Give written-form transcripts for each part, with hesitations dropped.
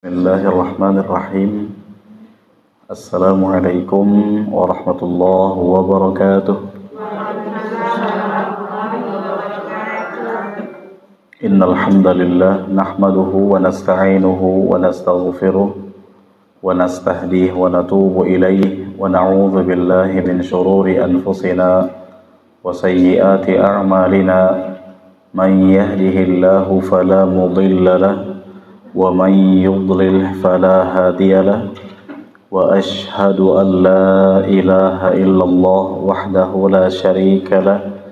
Bismillahirrahmanirrahim. Assalamualaikum warahmatullahi wabarakatuh. Innal hamdalillah nahmaduhu wa nasta'inuhu wa nastaghfiruh wa nastahdihi wa natubu ilayhi wa na'udzu billahi min shururi anfusina wa sayyiati a'malina. Man yahdihillahu fala mudilla lahu ومن يضلل فلا هادي له وأشهد أن لا إله إلا الله وحده لا شريك له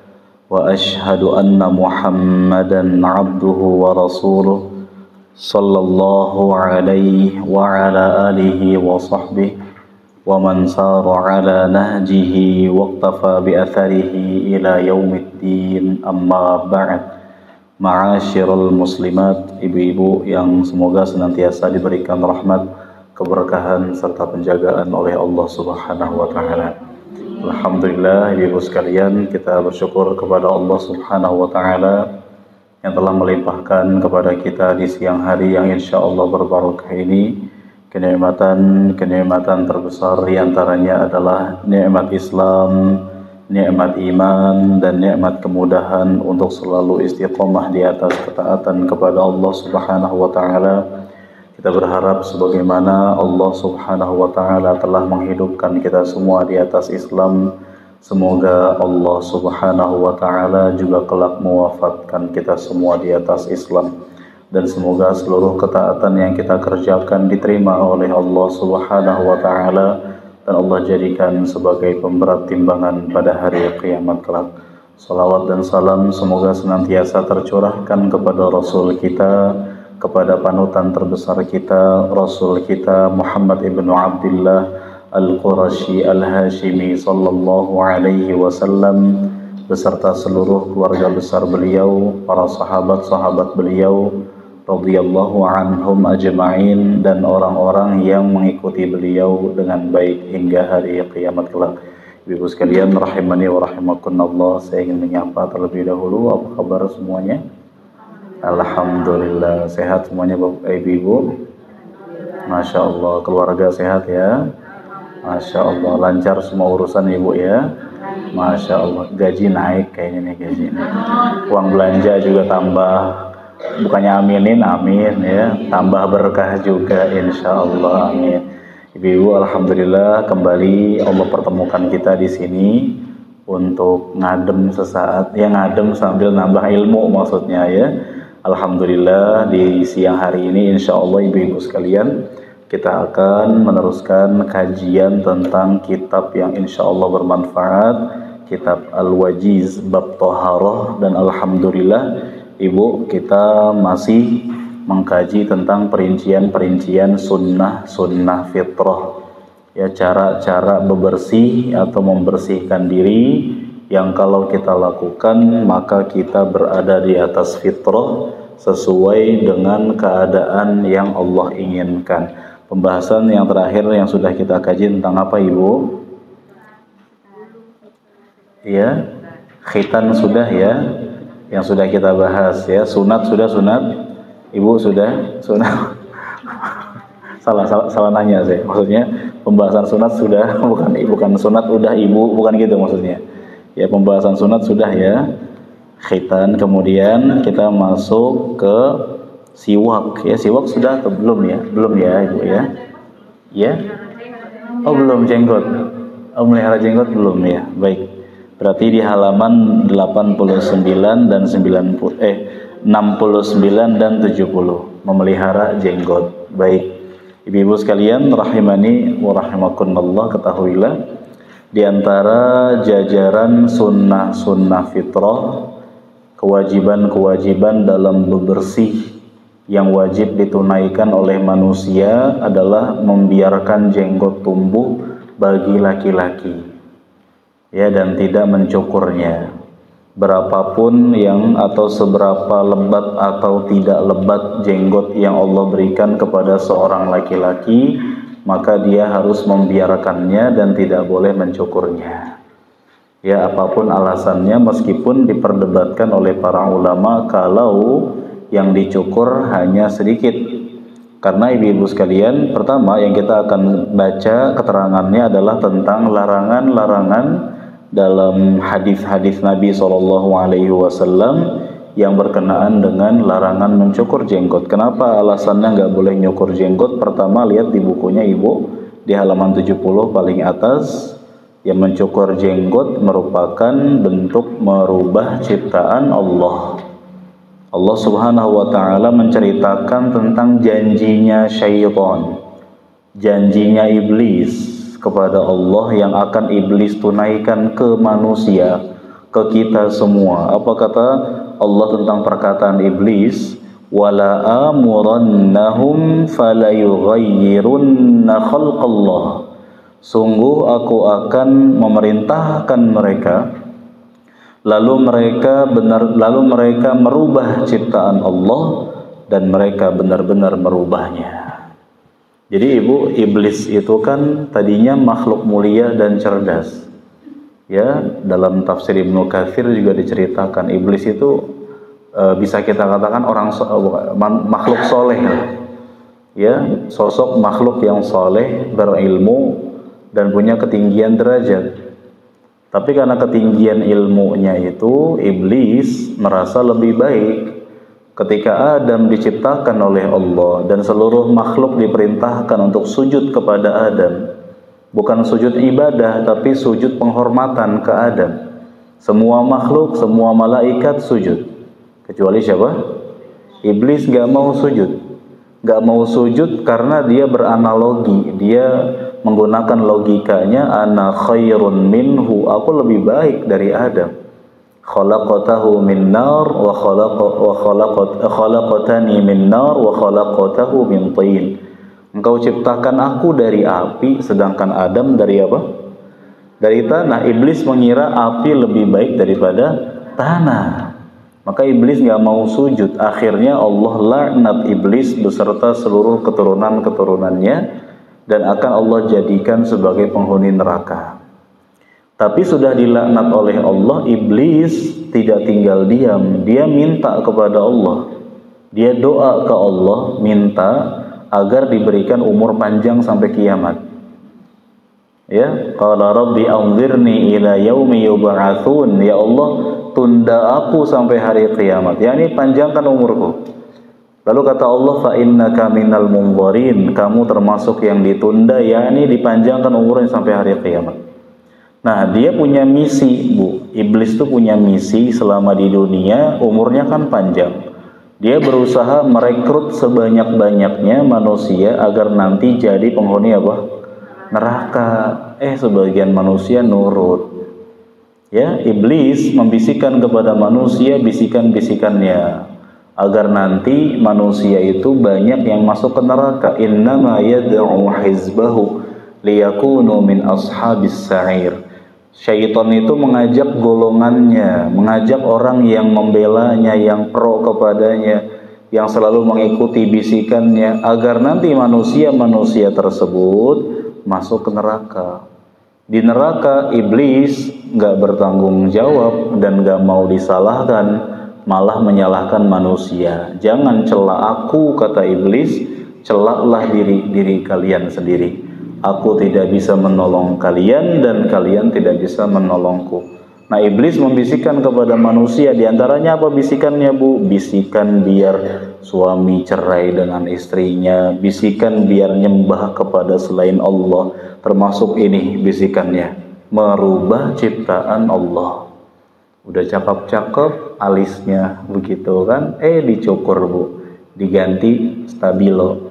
وأشهد أن محمدا عبده ورسوله صلى الله عليه وعلى آله وصحبه ومن سار على نهجه واقتفى بأثره إلى يوم الدين أما بعد. Ma'asyiral muslimat, ibu-ibu yang semoga senantiasa diberikan rahmat, keberkahan serta penjagaan oleh Allah Subhanahu wa taala. Alhamdulillah, ibu-ibu sekalian, kita bersyukur kepada Allah Subhanahu wa taala yang telah melimpahkan kepada kita di siang hari yang insyaallah berbarakah ini kenikmatan terbesar, di antaranya adalah nikmat Islam, nikmat iman, dan nikmat kemudahan untuk selalu istiqomah di atas ketaatan kepada Allah Subhanahu wa taala. Kita berharap sebagaimana Allah Subhanahu wa taala telah menghidupkan kita semua di atas Islam, semoga Allah Subhanahu wa taala juga kelak mewafatkan kita semua di atas Islam, dan semoga seluruh ketaatan yang kita kerjakan diterima oleh Allah Subhanahu wa taala dan Allah jadikan sebagai pemberat timbangan pada hari kiamat kelak. Salawat dan salam semoga senantiasa tercurahkan kepada Rasul kita, kepada panutan terbesar kita, Rasul kita Muhammad ibnu Abdullah Al-Qurashi Al-Hashimi sallallahu alaihi wasallam, beserta seluruh keluarga besar beliau, para sahabat-sahabat beliau radhiyallahu anhum ajma'in, dan orang-orang yang mengikuti beliau dengan baik hingga hari kiamat kelak. Ibu sekalian rahimani wa rahimakumullah, saya ingin menyapa terlebih dahulu, apa kabar semuanya? Alhamdulillah sehat semuanya Bapak Ibu. Masya Allah, keluarga sehat ya? Masya Allah, lancar semua urusan Ibu ya? Masya Allah, gaji naik kayaknya nih, gaji naik. Uang belanja juga tambah. Bukannya aminin, amin ya, tambah berkah juga insya Allah, amin. Ibu-ibu, alhamdulillah kembali Allah pertemukan kita di sini untuk ngadem sesaat, ya ngadem sambil nambah ilmu maksudnya ya. Alhamdulillah di siang hari ini insya Allah ibu-ibu sekalian kita akan meneruskan kajian tentang kitab yang insya Allah bermanfaat, kitab Al-Wajiz bab Thaharah, dan alhamdulillah Ibu, kita masih mengkaji tentang perincian-perincian sunnah fitrah, ya, cara-cara bebersih atau membersihkan diri yang kalau kita lakukan maka kita berada di atas fitrah sesuai dengan keadaan yang Allah inginkan. Pembahasan yang terakhir yang sudah kita kaji tentang apa Ibu? Ya, khitan sudah ya, yang sudah kita bahas ya. Sunat sudah, sunat Ibu sudah, sunat salah nanya saya, maksudnya pembahasan sunat sudah, bukan sunat udah Ibu, bukan gitu maksudnya ya. Pembahasan sunat sudah ya, khitan. Kemudian kita masuk ke siwak ya. Siwak sudah atau belum ya? Belum ya Ibu ya? Ya? Oh belum, jenggot, oh melihara jenggot belum ya. Baik, berarti di halaman 89 dan 69 dan 70 memelihara jenggot. Baik, ibu-ibu sekalian rahimani wa rahimakumullah, ketahuilah di antara jajaran sunnah fitrah, kewajiban dalam bebersih yang wajib ditunaikan oleh manusia adalah membiarkan jenggot tumbuh bagi laki-laki ya, dan tidak mencukurnya. Berapapun yang atau seberapa lebat atau tidak lebat jenggot yang Allah berikan kepada seorang laki-laki, maka dia harus membiarkannya dan tidak boleh mencukurnya. Ya, apapun alasannya, meskipun diperdebatkan oleh para ulama kalau yang dicukur hanya sedikit, Karena ibu-ibu sekalian, pertama yang kita akan baca keterangannya adalah tentang larangan-larangan dalam hadis-hadis Nabi SAW yang berkenaan dengan larangan mencukur jenggot. Kenapa alasannya nggak boleh nyukur jenggot? Pertama, lihat di bukunya ibu di halaman 70 paling atas, yang mencukur jenggot merupakan bentuk merubah ciptaan Allah. Allah Subhanahu wa ta'ala menceritakan tentang janjinya syaitan, janjinya iblis kepada Allah yang akan iblis tunaikan ke manusia, ke kita semua. Apa kata Allah tentang perkataan iblis? Wala amurannahum falayughayyirunna khalqallah. Sungguh aku akan memerintahkan mereka, lalu mereka merubah ciptaan Allah dan mereka benar-benar merubahnya. Jadi ibu, iblis itu kan tadinya makhluk mulia dan cerdas. Ya, dalam tafsir Ibnu Katsir juga diceritakan iblis itu bisa kita katakan makhluk soleh. Ya, sosok makhluk yang soleh, berilmu dan punya ketinggian derajat. Tapi karena ketinggian ilmunya itu, iblis merasa lebih baik. Ketika Adam diciptakan oleh Allah dan seluruh makhluk diperintahkan untuk sujud kepada Adam, bukan sujud ibadah, tapi sujud penghormatan ke Adam. Semua makhluk, semua malaikat sujud. Kecuali siapa? Iblis gak mau sujud. Gak mau sujud karena dia beranalogi. Dia menggunakan logikanya, ana khairun minhu, aku lebih baik dari Adam. Khalaqatahu min nar wa khalaqatani min nar wa khalaqatahu min tin. Engkau ciptakan aku dari api, sedangkan Adam dari apa? Dari tanah. Iblis mengira api lebih baik daripada tanah. Maka iblis gak mau sujud. Akhirnya Allah laknat iblis beserta seluruh keturunan-keturunannya dan akan Allah jadikan sebagai penghuni neraka. Tapi sudah dilaknat oleh Allah, iblis tidak tinggal diam. Dia minta kepada Allah. Dia doa ke Allah, minta agar diberikan umur panjang sampai kiamat. Ya, qala rabbi anzirni ila yaumi yub'atsun. Ya Allah, tunda aku sampai hari kiamat. Yani panjangkan umurku. Lalu kata Allah, fa innaka minal munzirin, kamu termasuk yang ditunda, yakni dipanjangkan umurnya sampai hari kiamat. Nah, dia punya misi, Bu. Iblis itu punya misi selama di dunia, umurnya kan panjang. Dia berusaha merekrut sebanyak-banyaknya manusia agar nanti jadi penghuni apa? Neraka. Sebagian manusia nurut. Ya, iblis membisikkan kepada manusia bisikan-bisikannya agar nanti manusia itu banyak yang masuk ke neraka. Innama yad'u hizbahu liyakunu min ashabis sa'ir. Syaitan itu mengajak golongannya, mengajak orang yang membelanya, yang pro kepadanya, yang selalu mengikuti bisikannya, agar nanti manusia-manusia tersebut masuk ke neraka. Di neraka, iblis nggak bertanggung jawab dan nggak mau disalahkan, malah menyalahkan manusia. Jangan cela aku, kata iblis, celaklah diri kalian sendiri. Aku tidak bisa menolong kalian dan kalian tidak bisa menolongku. Nah, iblis membisikkan kepada manusia, diantaranya apa bisikannya, Bu? Bisikan biar suami cerai dengan istrinya, bisikan biar nyembah kepada selain Allah, termasuk ini bisikannya, merubah ciptaan Allah. Udah cakep-cakep alisnya begitu kan, dicukur, Bu, diganti stabilo.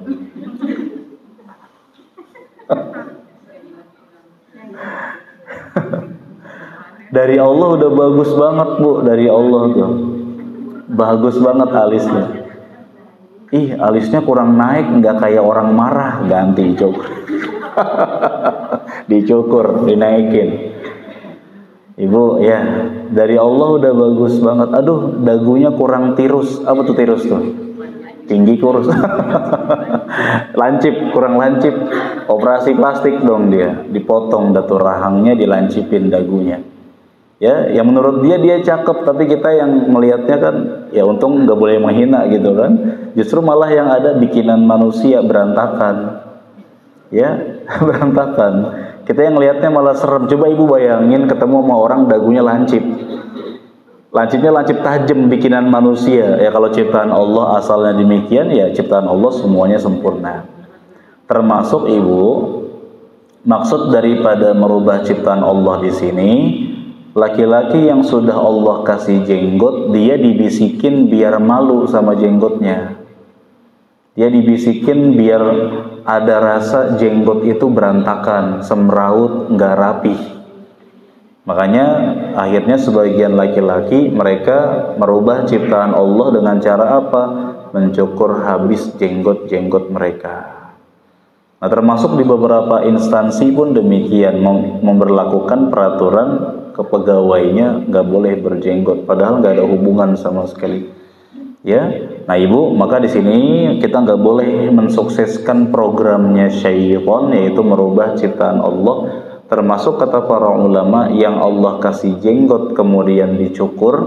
Dari Allah udah bagus banget, Bu. Dari Allah tuh bagus banget alisnya. Alisnya kurang naik, nggak kayak orang marah, ganti cukur. Dicukur, dinaikin. Ibu, ya, dari Allah udah bagus banget. Aduh, dagunya kurang tirus. Apa tuh tirus tuh? Tinggi kurus. Lancip, kurang lancip. Operasi plastik dong dia. Dipotong datu rahangnya, dilancipin dagunya. Ya, yang menurut dia cakep, tapi kita yang melihatnya kan, ya untung nggak boleh menghina gitu kan. Justru malah yang ada bikinan manusia berantakan, ya berantakan. Kita yang lihatnya malah serem. Coba ibu bayangin ketemu sama orang dagunya lancip, lancipnya lancip tajam bikinan manusia. Ya kalau ciptaan Allah asalnya demikian, ya ciptaan Allah semuanya sempurna. Termasuk ibu, maksud daripada merubah ciptaan Allah di sini. Laki-laki yang sudah Allah kasih jenggot, dia dibisikin biar malu sama jenggotnya. Dia dibisikin biar ada rasa jenggot itu berantakan, semraut, nggak rapi. Makanya akhirnya sebagian laki-laki mereka merubah ciptaan Allah dengan cara apa? Mencukur habis jenggot-jenggot mereka. Nah, termasuk di beberapa instansi pun demikian, memberlakukan peraturan kepegawainya nggak boleh berjenggot, padahal nggak ada hubungan sama sekali. Ya, nah ibu, maka di sini kita nggak boleh mensukseskan programnya syaitan, yaitu merubah ciptaan Allah. Termasuk kata para ulama, yang Allah kasih jenggot kemudian dicukur,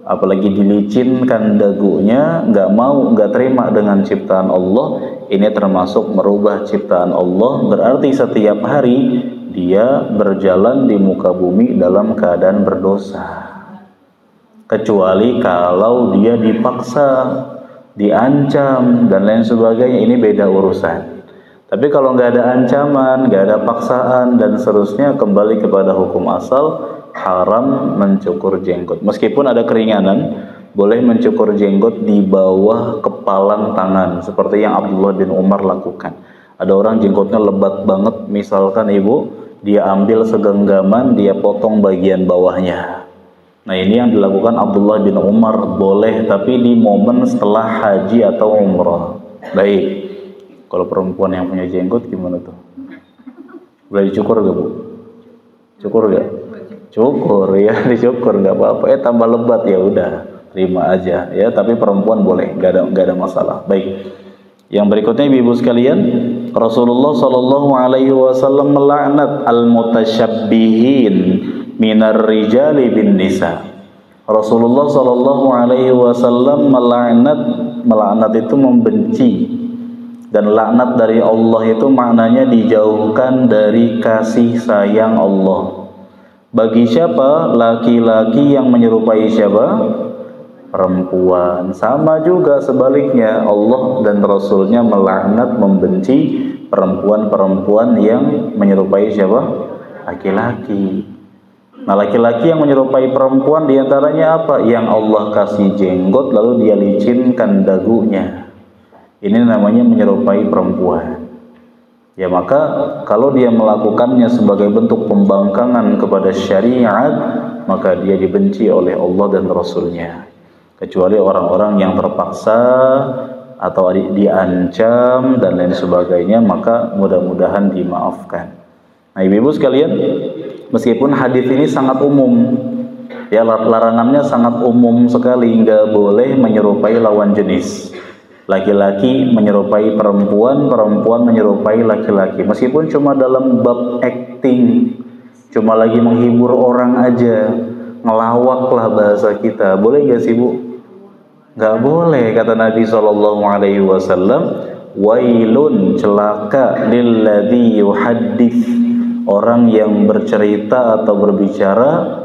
apalagi dilicinkan dagunya, nggak terima dengan ciptaan Allah. Ini termasuk merubah ciptaan Allah. Berarti setiap hari dia berjalan di muka bumi dalam keadaan berdosa, kecuali kalau dia dipaksa, diancam dan lain sebagainya, ini beda urusan. Tapi kalau nggak ada ancaman, nggak ada paksaan dan seterusnya, kembali kepada hukum asal, haram mencukur jenggot. Meskipun ada keringanan, boleh mencukur jenggot di bawah kepalan tangan, seperti yang Abdullah bin Umar lakukan. Ada orang jenggotnya lebat banget, misalkan ibu, dia ambil segenggaman, dia potong bagian bawahnya. Nah ini yang dilakukan Abdullah bin Umar, boleh, tapi di momen setelah haji atau umrah. Baik, kalau perempuan yang punya jenggot gimana tuh? Boleh dicukur gak bu? Cukur gak? Cukur ya, dicukur nggak apa-apa. Tambah lebat ya udah, terima aja ya. Tapi perempuan boleh, nggak ada masalah. Baik. Yang berikutnya ibu sekalian, Rasulullah Shallallahu Alaihi Wasallam melaknat al-mutasyabbihin minar rijali bin nisa. Rasulullah Shallallahu Alaihi Wasallam melaknat itu membenci, dan laknat dari Allah itu maknanya dijauhkan dari kasih sayang Allah. Bagi siapa? Laki-laki yang menyerupai siapa? Perempuan. Sama juga sebaliknya, Allah dan Rasulnya melaknat, membenci perempuan-perempuan yang menyerupai siapa? Laki-laki. Nah, laki-laki yang menyerupai perempuan diantaranya apa? Yang Allah kasih jenggot lalu dia licinkan dagunya. Ini namanya menyerupai perempuan. Ya maka kalau dia melakukannya sebagai bentuk pembangkangan kepada syariat, maka dia dibenci oleh Allah dan Rasulnya. Kecuali orang-orang yang terpaksa atau diancam dan lain sebagainya, maka mudah-mudahan dimaafkan. Nah ibu-ibu sekalian, meskipun hadis ini sangat umum, ya larangannya sangat umum sekali, nggak boleh menyerupai lawan jenis. Laki-laki menyerupai perempuan, perempuan menyerupai laki-laki. Meskipun cuma dalam bab acting, cuma lagi menghibur orang aja, ngelawak lah bahasa kita. Boleh gak sih bu? Gak boleh, kata Nabi SAW. Wailun, celaka, lilladzi yuhaddits, orang yang bercerita atau berbicara,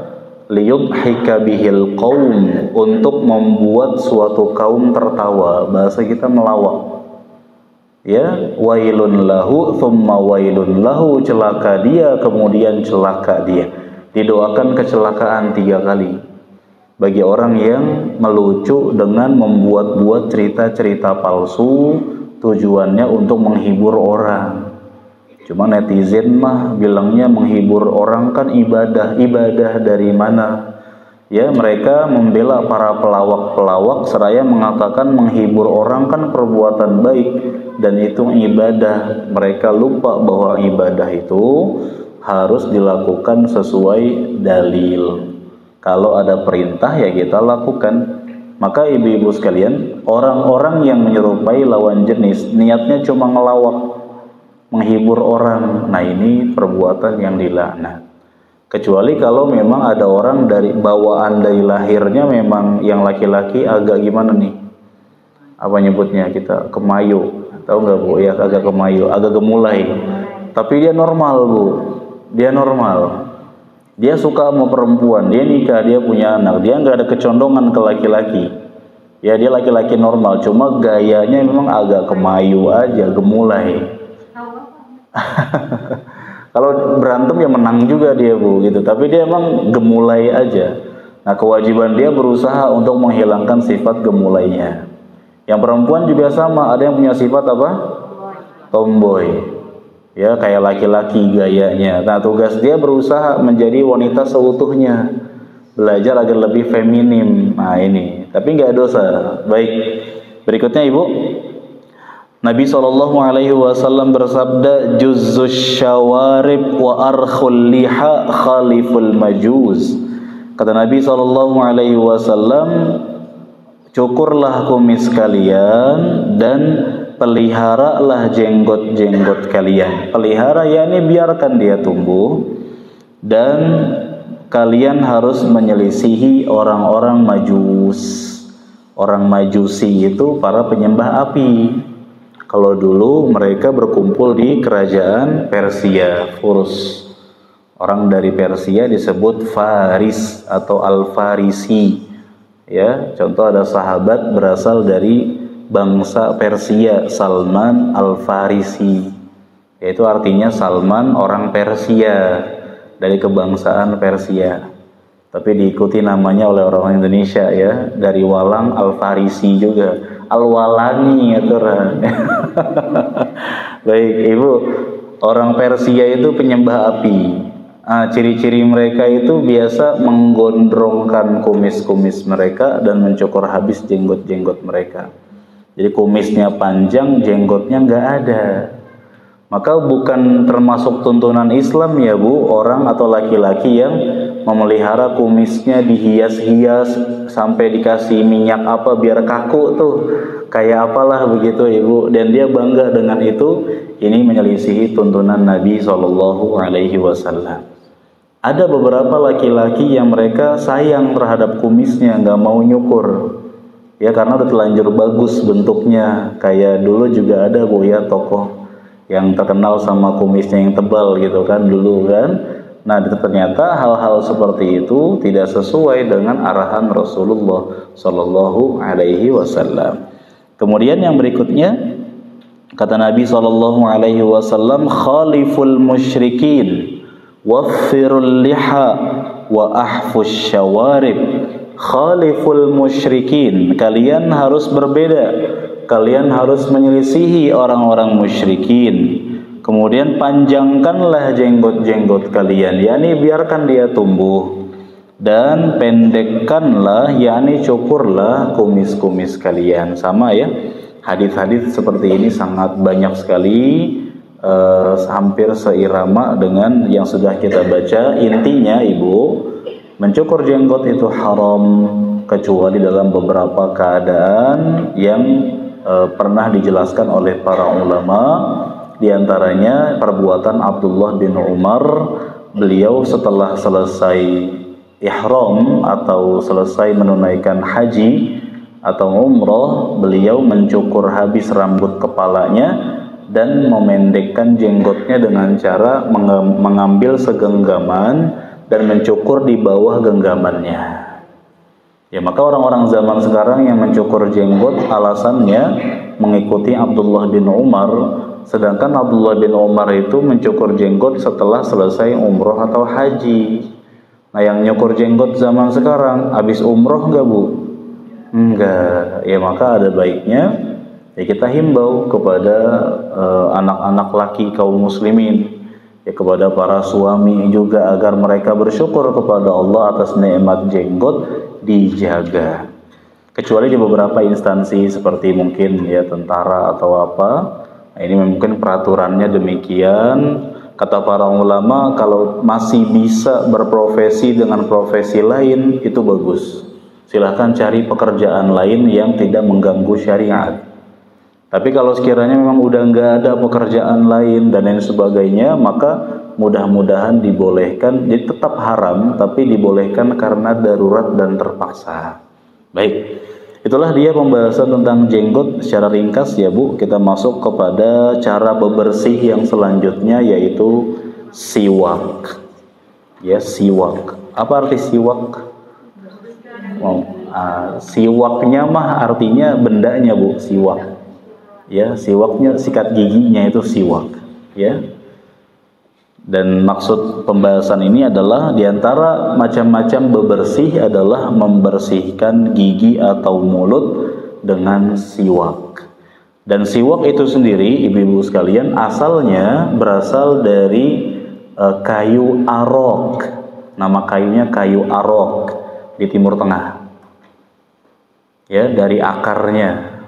liyudhika bihil qaum, untuk membuat suatu kaum tertawa. Bahasa kita melawak. Ya, wailun lahu thumma wailun lahu, celaka dia kemudian celaka dia. Didoakan kecelakaan 3 kali bagi orang yang melucu dengan membuat-buat cerita-cerita palsu, tujuannya untuk menghibur orang. Cuma netizen mah bilangnya menghibur orang kan ibadah. Ibadah dari mana? Ya mereka membela para pelawak-pelawak seraya mengatakan menghibur orang kan perbuatan baik dan itu ibadah. Mereka lupa bahwa ibadah itu harus dilakukan sesuai dalil. Kalau ada perintah ya kita lakukan. Maka ibu-ibu sekalian, orang-orang yang menyerupai lawan jenis niatnya cuma ngelawak, menghibur orang, nah ini perbuatan yang dilaknat. Kecuali kalau memang ada orang dari bawaan dari lahirnya memang yang laki-laki agak gimana nih? Apa nyebutnya kita? Kemayu. Tahu nggak Bu? Ya agak kemayu, agak gemulai. Tapi dia normal Bu. Dia normal. Dia suka sama perempuan. Dia nikah, dia punya anak. Dia nggak ada kecondongan ke laki-laki. Ya dia laki-laki normal. Cuma gayanya memang agak kemayu aja, gemulai. Kalau berantem ya menang juga dia Bu gitu, tapi dia emang gemulai aja. Nah kewajiban dia berusaha untuk menghilangkan sifat gemulainya. Yang perempuan juga sama, ada yang punya sifat apa? Tomboy. Ya kayak laki-laki gayanya. Nah tugas dia berusaha menjadi wanita seutuhnya, belajar agar lebih feminim. Nah ini, tapi nggak dosa. Baik, berikutnya Ibu. Nabi SAW bersabda, Juzzus syawarib wa arkhul liha khaliful majuz. Kata Nabi SAW, cukurlah kumis kalian dan peliharalah jenggot-jenggot kalian. Pelihara yakni biarkan dia tumbuh, dan kalian harus menyelisihi orang-orang majus. Orang majusi itu para penyembah api. Kalau dulu mereka berkumpul di kerajaan Persia, Furs. Orang dari Persia disebut Faris atau Al-Farisi. Ya, contoh ada sahabat berasal dari bangsa Persia, Salman Al-Farisi. Yaitu artinya Salman orang Persia, dari kebangsaan Persia. Tapi diikuti namanya oleh orang Indonesia ya, dari Walang Al-Farisi juga. Al-Walani ya Tuhan. Baik Ibu, orang Persia itu penyembah api. Ciri-ciri mereka itu biasa menggondrongkan kumis-kumis mereka dan mencukur habis jenggot-jenggot mereka. Jadi kumisnya panjang, jenggotnya nggak ada. Maka bukan termasuk tuntunan Islam ya Bu, orang atau laki-laki yang memelihara kumisnya dihias-hias sampai dikasih minyak apa biar kaku tuh, kayak apalah begitu Ibu, dan dia bangga dengan itu. Ini menyelisihi tuntunan Nabi SAW. Ada beberapa laki-laki yang mereka sayang terhadap kumisnya, nggak mau nyukur ya, karena udah terlanjur bagus bentuknya. Kayak dulu juga ada Bu ya, tokoh yang terkenal sama kumisnya yang tebal gitu kan dulu kan. Nah ternyata hal-hal seperti itu tidak sesuai dengan arahan Rasulullah Sallallahu Alaihi Wasallam. Kemudian yang berikutnya kata Nabi Sallallahu Alaihi Wasallam, khaliful musyrikin waffirul liha wa ahfus syawarib. Khaliful musyrikin, kalian harus berbeda, kalian harus menyelisihi orang-orang musyrikin. Kemudian panjangkanlah jenggot-jenggot kalian, yakni biarkan dia tumbuh, dan pendekkanlah, yakni cukurlah kumis-kumis kalian. Sama ya, hadis-hadis seperti ini sangat banyak sekali, hampir seirama dengan yang sudah kita baca. Intinya Ibu, mencukur jenggot itu haram kecuali dalam beberapa keadaan yang pernah dijelaskan oleh para ulama. Di antaranya perbuatan Abdullah bin Umar. Beliau setelah selesai ihram atau selesai menunaikan haji atau umroh, beliau mencukur habis rambut kepalanya dan memendekkan jenggotnya dengan cara mengambil segenggaman dan mencukur di bawah genggamannya. Ya, maka orang-orang zaman sekarang yang mencukur jenggot alasannya mengikuti Abdullah bin Umar, sedangkan Abdullah bin Umar itu mencukur jenggot setelah selesai umroh atau haji. Nah, yang nyukur jenggot zaman sekarang habis umroh enggak Bu? Enggak. Ya, maka ada baiknya ya kita himbau kepada anak-anak laki kaum muslimin, ya kepada para suami juga, agar mereka bersyukur kepada Allah atas nikmat jenggot dijaga. Kecuali di beberapa instansi seperti mungkin ya tentara atau apa, nah, ini mungkin peraturannya demikian. Kata para ulama, kalau masih bisa berprofesi dengan profesi lain itu bagus. Silahkan cari pekerjaan lain yang tidak mengganggu syariat. Tapi kalau sekiranya memang udah nggak ada pekerjaan lain dan lain sebagainya, maka mudah-mudahan dibolehkan. Jadi tetap haram tapi dibolehkan karena darurat dan terpaksa. Baik, itulah dia pembahasan tentang jenggot secara ringkas ya Bu. Kita masuk kepada cara bebersih yang selanjutnya, yaitu siwak. Ya, siwak. Apa arti siwak? Siwaknya mah artinya bendanya Bu, siwak. Ya, siwaknya sikat giginya itu siwak. Ya. Dan maksud pembahasan ini adalah diantara macam-macam bebersih adalah membersihkan gigi atau mulut dengan siwak. Dan siwak itu sendiri, ibu-ibu sekalian, asalnya berasal dari kayu arok. Nama kayunya kayu arok di Timur Tengah. Ya, dari akarnya.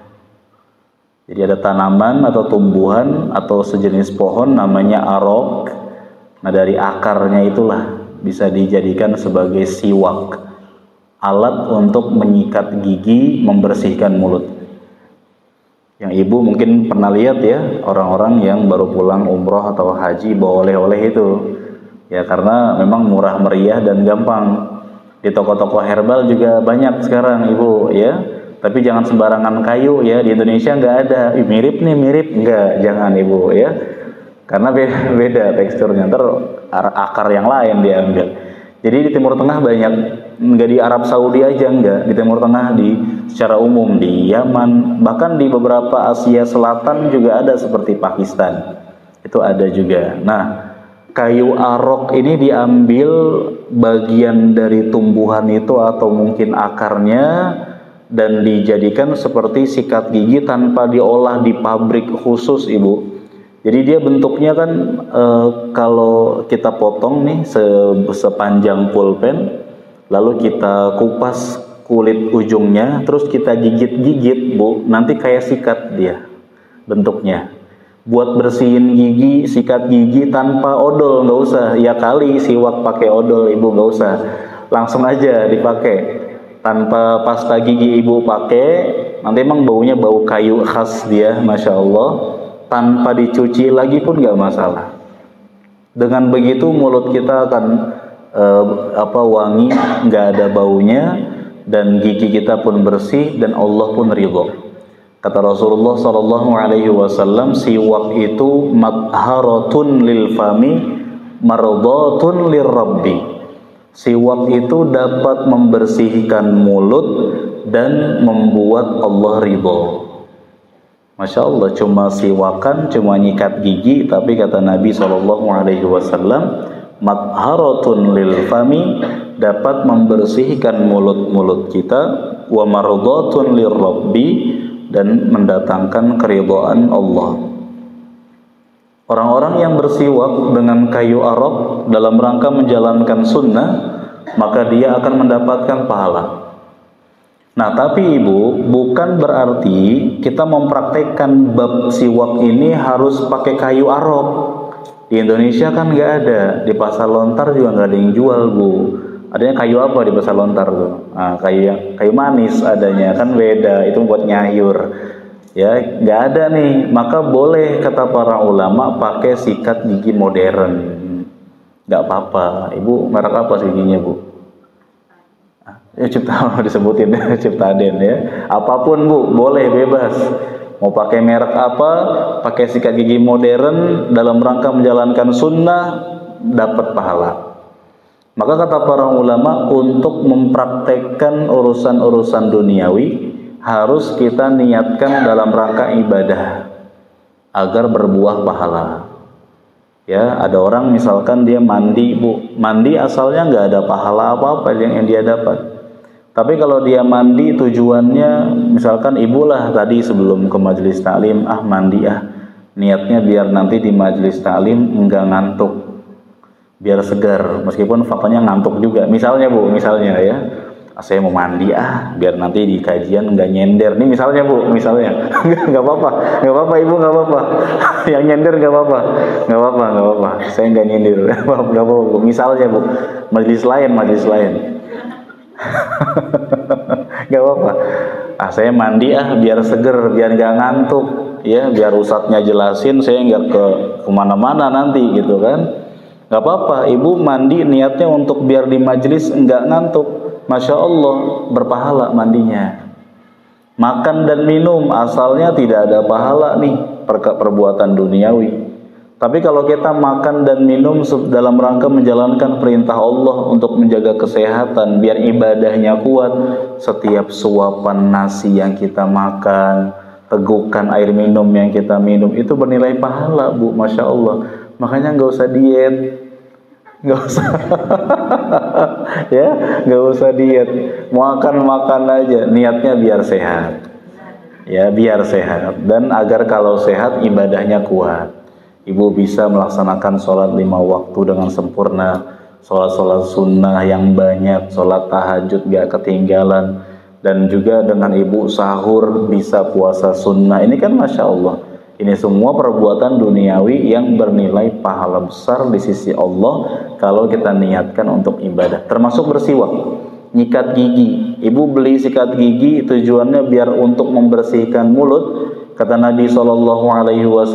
Jadi ada tanaman atau tumbuhan atau sejenis pohon namanya arok. Nah, dari akarnya itulah bisa dijadikan sebagai siwak, alat untuk menyikat gigi, membersihkan mulut. Yang ibu mungkin pernah lihat ya, orang-orang yang baru pulang umroh atau haji bawa oleh-oleh itu. Ya, karena memang murah meriah dan gampang. Di toko-toko herbal juga banyak sekarang ibu ya. Tapi jangan sembarangan kayu ya, di Indonesia nggak ada. Mirip nih, mirip nggak? Jangan ibu ya. Karena beda teksturnya, ntar akar yang lain diambil. Jadi di Timur Tengah banyak, nggak di Arab Saudi aja, nggak di Timur Tengah, secara umum di Yaman, bahkan di beberapa Asia Selatan juga ada, seperti Pakistan itu ada juga. Nah, kayu arok ini diambil bagian dari tumbuhan itu atau mungkin akarnya dan dijadikan seperti sikat gigi tanpa diolah di pabrik khusus ibu. Jadi dia bentuknya kan kalau kita potong nih sepanjang pulpen, lalu kita kupas kulit ujungnya, terus kita gigit-gigit Bu, nanti kayak sikat dia bentuknya. Buat bersihin gigi, sikat gigi tanpa odol nggak usah. Ya kali siwak pakai odol ibu, nggak usah. Langsung aja dipakai tanpa pasta gigi ibu pakai. Nanti emang baunya bau kayu khas dia, masya Allah. Tanpa dicuci lagi pun nggak masalah. Dengan begitu mulut kita akan wangi, nggak ada baunya, dan gigi kita pun bersih dan Allah pun ridho. Kata Rasulullah Sallallahu Alaihi Wasallam, siwak itu matharatun lil fami, mardatun lir rabbi. Siwak itu dapat membersihkan mulut dan membuat Allah ridho. Masya Allah, cuma siwakan, cuma nyikat gigi, tapi kata Nabi Sallallahu Alaihi Wasallam, matharatun lil fami, dapat membersihkan mulut-mulut kita, wa mardatun lir rabbi, dan mendatangkan keridhaan Allah. Orang-orang yang bersiwak dengan kayu arok dalam rangka menjalankan sunnah, maka dia akan mendapatkan pahala. Nah, tapi ibu, bukan berarti kita mempraktekkan bab siwak ini harus pakai kayu arok. Di Indonesia kan nggak ada, di pasar lontar juga nggak ada yang jual Bu. Adanya kayu apa di pasar lontar tuh? Nah, kayu manis adanya, kan beda, itu buat nyayur. Ya, nggak ada nih. Maka boleh kata para ulama pakai sikat gigi modern. Nggak apa-apa. Ibu merek apa sih giginya Bu? Ya Cipta disebutin ya, Ciptaden ya. Apapun Bu, boleh bebas. Mau pakai merek apa, pakai sikat gigi modern dalam rangka menjalankan sunnah, dapat pahala. Maka kata para ulama, untuk mempraktekkan urusan-urusan duniawi harus kita niatkan dalam rangka ibadah agar berbuah pahala. Ya, ada orang misalkan dia mandi Bu, mandi asalnya nggak ada pahala apa-apa yang dia dapat. Tapi kalau dia mandi tujuannya, misalkan ibulah tadi sebelum ke majelis taklim, mandi niatnya biar nanti di majelis taklim enggak ngantuk, biar segar, meskipun faktanya ngantuk juga. Misalnya Bu, misalnya ya, saya mau mandi biar nanti di kajian enggak nyender. Nih misalnya Bu, misalnya nggak apa-apa ibu, nggak apa-apa. Yang nyender nggak apa-apa. Saya nggak nyender, nggak apa-apa Bu. Misalnya Bu, majelis lain. Gak apa-apa. Saya mandi biar seger, biar gak ngantuk, ya, biar ustadznya jelasin, saya nggak kemana-mana nanti gitu kan. Gak apa-apa, ibu mandi niatnya untuk biar di majelis enggak ngantuk. Masya Allah, berpahala mandinya. Makan dan minum asalnya tidak ada pahala nih, perbuatan duniawi. Tapi kalau kita makan dan minum dalam rangka menjalankan perintah Allah untuk menjaga kesehatan, biar ibadahnya kuat, setiap suapan nasi yang kita makan, tegukan air minum yang kita minum, itu bernilai pahala, Bu. Masya Allah. Makanya nggak usah diet, nggak usah ya, nggak usah diet, makan aja, niatnya biar sehat, ya biar sehat, dan agar kalau sehat ibadahnya kuat. Ibu bisa melaksanakan sholat 5 waktu dengan sempurna, sholat sunnah yang banyak, sholat tahajud gak ketinggalan, dan juga dengan ibu sahur bisa puasa sunnah. Ini kan Masya Allah, ini semua perbuatan duniawi yang bernilai pahala besar di sisi Allah kalau kita niatkan untuk ibadah. Termasuk bersiwak, nyikat gigi. Ibu beli sikat gigi tujuannya biar untuk membersihkan mulut. Kata Nabi SAW,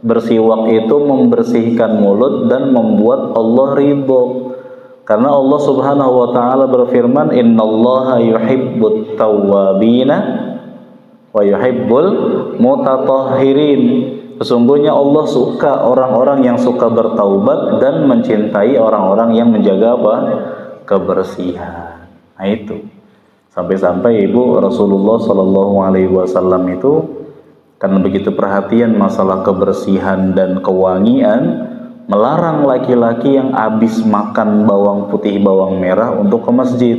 bersiwak itu membersihkan mulut dan membuat Allah ridho. Karena Allah Subhanahu wa taala berfirman, "Innallaha yuhibbut tawwabina wa yuhibbul mutatahhirin." Sesungguhnya Allah suka orang-orang yang suka bertaubat dan mencintai orang-orang yang menjaga apa? Kebersihan. Nah itu. Sampai-sampai Ibu Rasulullah sallallahu alaihi wasallam itu karena begitu perhatian masalah kebersihan dan kewangian, melarang laki-laki yang habis makan bawang putih, bawang merah untuk ke masjid.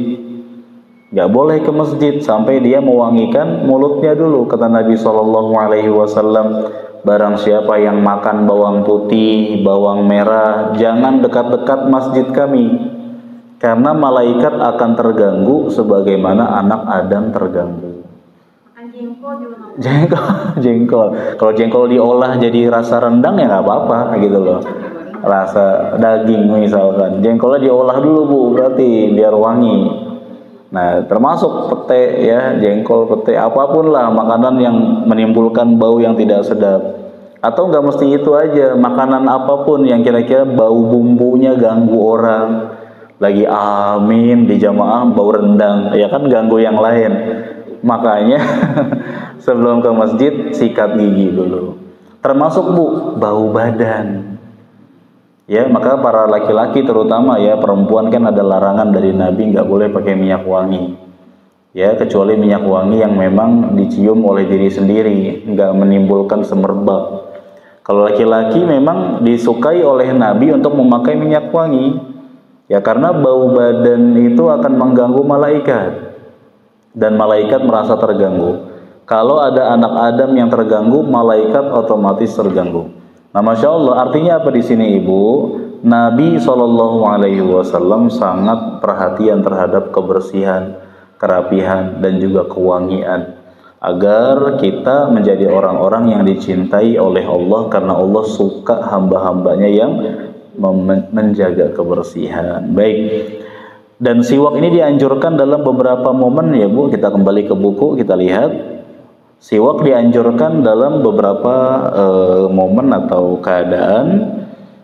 Gak boleh ke masjid sampai dia mewangikan mulutnya dulu. Kata Nabi SAW, barang siapa yang makan bawang putih, bawang merah, jangan dekat-dekat masjid kami, karena malaikat akan terganggu sebagaimana anak Adam terganggu. Jengkol. Kalau jengkol diolah jadi rasa rendang ya nggak apa-apa gitu loh. Rasa daging misalkan, jengkolnya diolah dulu Bu, berarti biar wangi. Nah, termasuk pete ya, jengkol, pete, apapun lah makanan yang menimbulkan bau yang tidak sedap. Atau nggak mesti itu aja, makanan apapun yang kira-kira bau bumbunya ganggu orang. Lagi amin di jamaah bau rendang, ya kan ganggu yang lain. Makanya sebelum ke masjid sikat gigi dulu. Termasuk Bu, bau badan. Ya, maka para laki-laki terutama ya, perempuan kan ada larangan dari Nabi nggak boleh pakai minyak wangi. Ya, kecuali minyak wangi yang memang dicium oleh diri sendiri, nggak menimbulkan semerbak. Kalau laki-laki memang disukai oleh Nabi untuk memakai minyak wangi. Ya, karena bau badan itu akan mengganggu malaikat. Dan malaikat merasa terganggu. Kalau ada anak Adam yang terganggu, malaikat otomatis terganggu. Nah, Masya Allah, artinya apa di sini Ibu? Nabi SAW sangat perhatian terhadap kebersihan, kerapihan, dan juga kewangian, agar kita menjadi orang-orang yang dicintai oleh Allah, karena Allah suka hamba-hambanya yang menjaga kebersihan. Baik. Dan siwak ini dianjurkan dalam beberapa momen ya Bu. Kita kembali ke buku, kita lihat. Siwak dianjurkan dalam beberapa momen atau keadaan.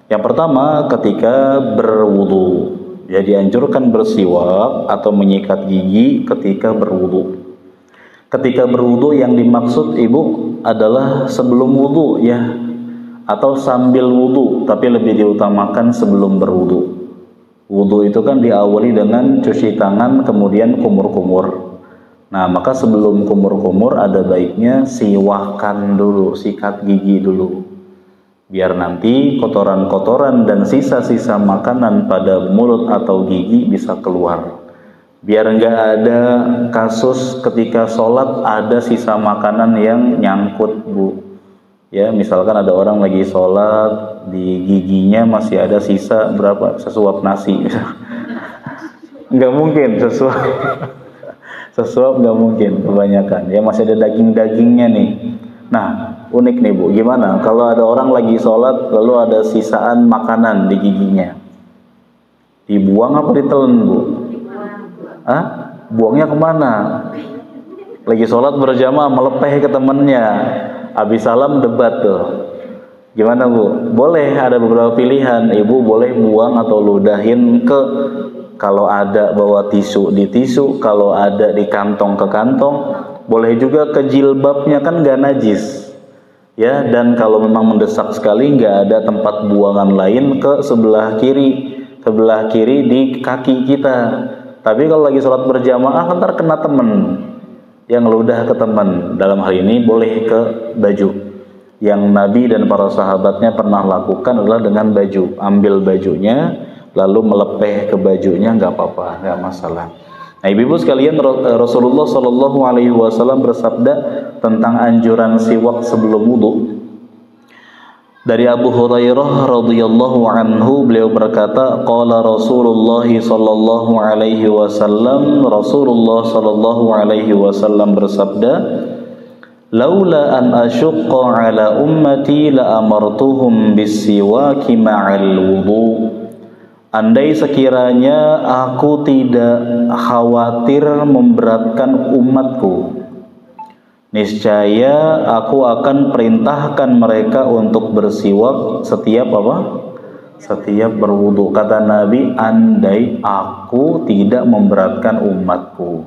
Yang pertama ketika berwudu. Ya, dianjurkan bersiwak atau menyikat gigi ketika berwudu. Ketika berwudu yang dimaksud Ibu adalah sebelum wudu ya, atau sambil wudu, tapi lebih diutamakan sebelum berwudu. Wudu itu kan diawali dengan cuci tangan, kemudian kumur-kumur. Nah, maka sebelum kumur-kumur ada baiknya siwakan dulu, sikat gigi dulu. Biar nanti kotoran-kotoran dan sisa-sisa makanan pada mulut atau gigi bisa keluar. Biar nggak ada kasus ketika sholat ada sisa makanan yang nyangkut Bu. Ya, misalkan ada orang lagi sholat, di giginya masih ada sisa berapa, sesuap nasi. Nggak mungkin sesuap nggak mungkin, kebanyakan. Ya, masih ada daging-dagingnya nih. Nah, unik nih Bu, gimana kalau ada orang lagi sholat lalu ada sisaan makanan di giginya? Dibuang apa ditelan Bu? Hah? Buangnya kemana? Lagi sholat berjamaah melepeh ke temennya. Habis salam debat tuh. Gimana Bu? Boleh, ada beberapa pilihan. Ibu boleh buang atau ludahin ke, kalau ada bawa tisu di tisu, kalau ada di kantong ke kantong. Boleh juga ke jilbabnya, kan gak najis. Ya, dan kalau memang mendesak sekali nggak ada tempat buangan lain, ke sebelah kiri di kaki kita. Tapi kalau lagi sholat berjamaah kan ntar kena temen, yang ludah ke teman. Dalam hal ini boleh ke baju. Yang Nabi dan para sahabatnya pernah lakukan adalah dengan baju, ambil bajunya lalu melepeh ke bajunya, nggak apa-apa, nggak masalah. Nah, ibu-ibu sekalian, Rasulullah Shallallahu Alaihi Wasallam bersabda tentang anjuran siwak sebelum wudu. Dari Abu Hurairah radhiyallahu anhu, beliau berkata, qala Rasulullah sallallahu alaihi wasallam, Rasulullah sallallahu alaihi wasallam bersabda, laula an asyqa ala ummati la amartuhum bis-siwaki ma'al wudu. Andai sekiranya aku tidak khawatir memberatkan umatku, niscaya aku akan perintahkan mereka untuk bersiwak setiap apa? Setiap berwudu. Kata Nabi, andai aku tidak memberatkan umatku,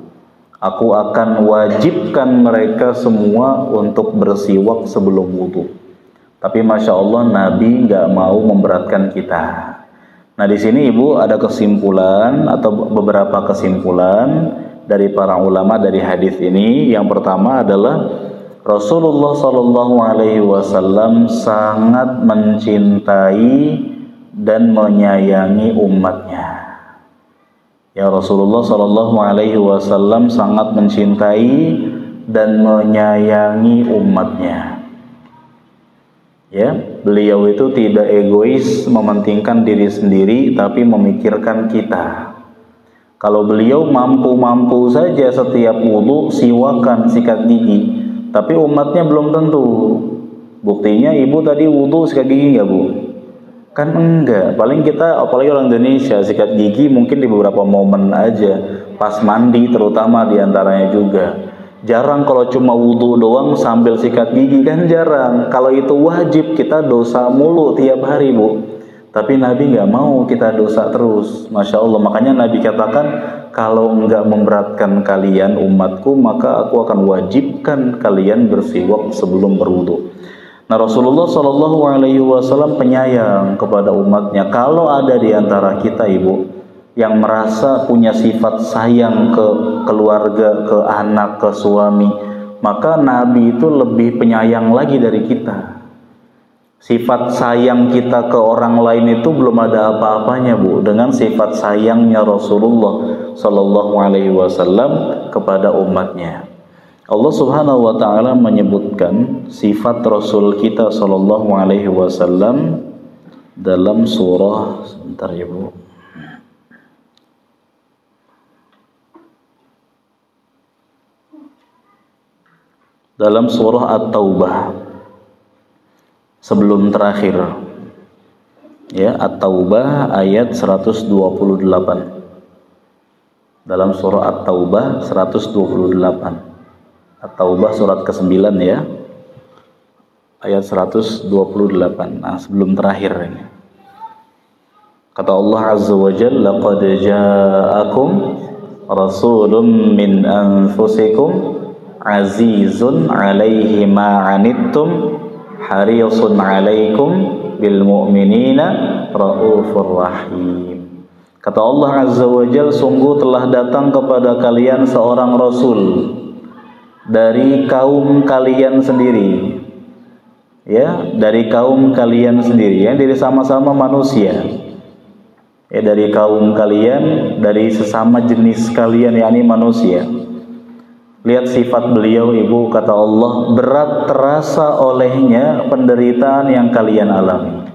aku akan wajibkan mereka semua untuk bersiwak sebelum wudu. Tapi Masya Allah, Nabi nggak mau memberatkan kita. Nah, di sini Ibu ada kesimpulan atau beberapa kesimpulan dari para ulama dari hadis ini. Yang pertama adalah Rasulullah Shallallahu Alaihi Wasallam sangat mencintai dan menyayangi umatnya. Ya, Rasulullah Shallallahu Alaihi Wasallam sangat mencintai dan menyayangi umatnya. Ya, beliau itu tidak egois mementingkan diri sendiri, tapi memikirkan kita. Kalau beliau mampu-mampu saja setiap wudu siwakan, sikat gigi, tapi umatnya belum tentu. Buktinya ibu tadi wudu sikat gigi nggak Bu? Kan enggak. Paling kita, apalagi orang Indonesia, sikat gigi mungkin di beberapa momen aja, pas mandi terutama diantaranya juga. Jarang kalau cuma wudu doang sambil sikat gigi, kan jarang. Kalau itu wajib, kita dosa mulu tiap hari Bu. Tapi Nabi nggak mau kita dosa terus. Masya Allah. Makanya Nabi katakan, kalau nggak memberatkan kalian umatku, maka aku akan wajibkan kalian bersiwak sebelum berwudu. Nah, Rasulullah Shallallahu Alaihi Wasallam penyayang kepada umatnya. Kalau ada di antara kita Ibu yang merasa punya sifat sayang ke keluarga, ke anak, ke suami, maka Nabi itu lebih penyayang lagi dari kita. Sifat sayang kita ke orang lain itu belum ada apa-apanya Bu dengan sifat sayangnya Rasulullah Shallallahu Alaihi Wasallam kepada umatnya. Allah Subhanahu Wa Taala menyebutkan sifat Rasul kita Shallallahu Alaihi Wasallam dalam surah, sebentar ya Bu, dalam surah At-Taubah sebelum terakhir, ya, At-Taubah ayat 128. Dalam surah At-Taubah 128. At-Taubah surat ke-9 ya, ayat 128. Nah, sebelum terakhir ini. Kata Allah Azza wa Jalla, laqad ja'akum rasulun min anfusikum azizun 'alaihi ma 'anittum harisun 'alaikum bil mu'minina raufur rahim. Kata Allah Azza wa Jalla, sungguh telah datang kepada kalian seorang rasul dari kaum kalian sendiri. Ya, dari kaum kalian sendiri, ya, dari sama-sama manusia. Ya, dari kaum kalian, dari sesama jenis kalian, yakni manusia. Lihat sifat beliau Ibu, kata Allah, berat terasa olehnya penderitaan yang kalian alami.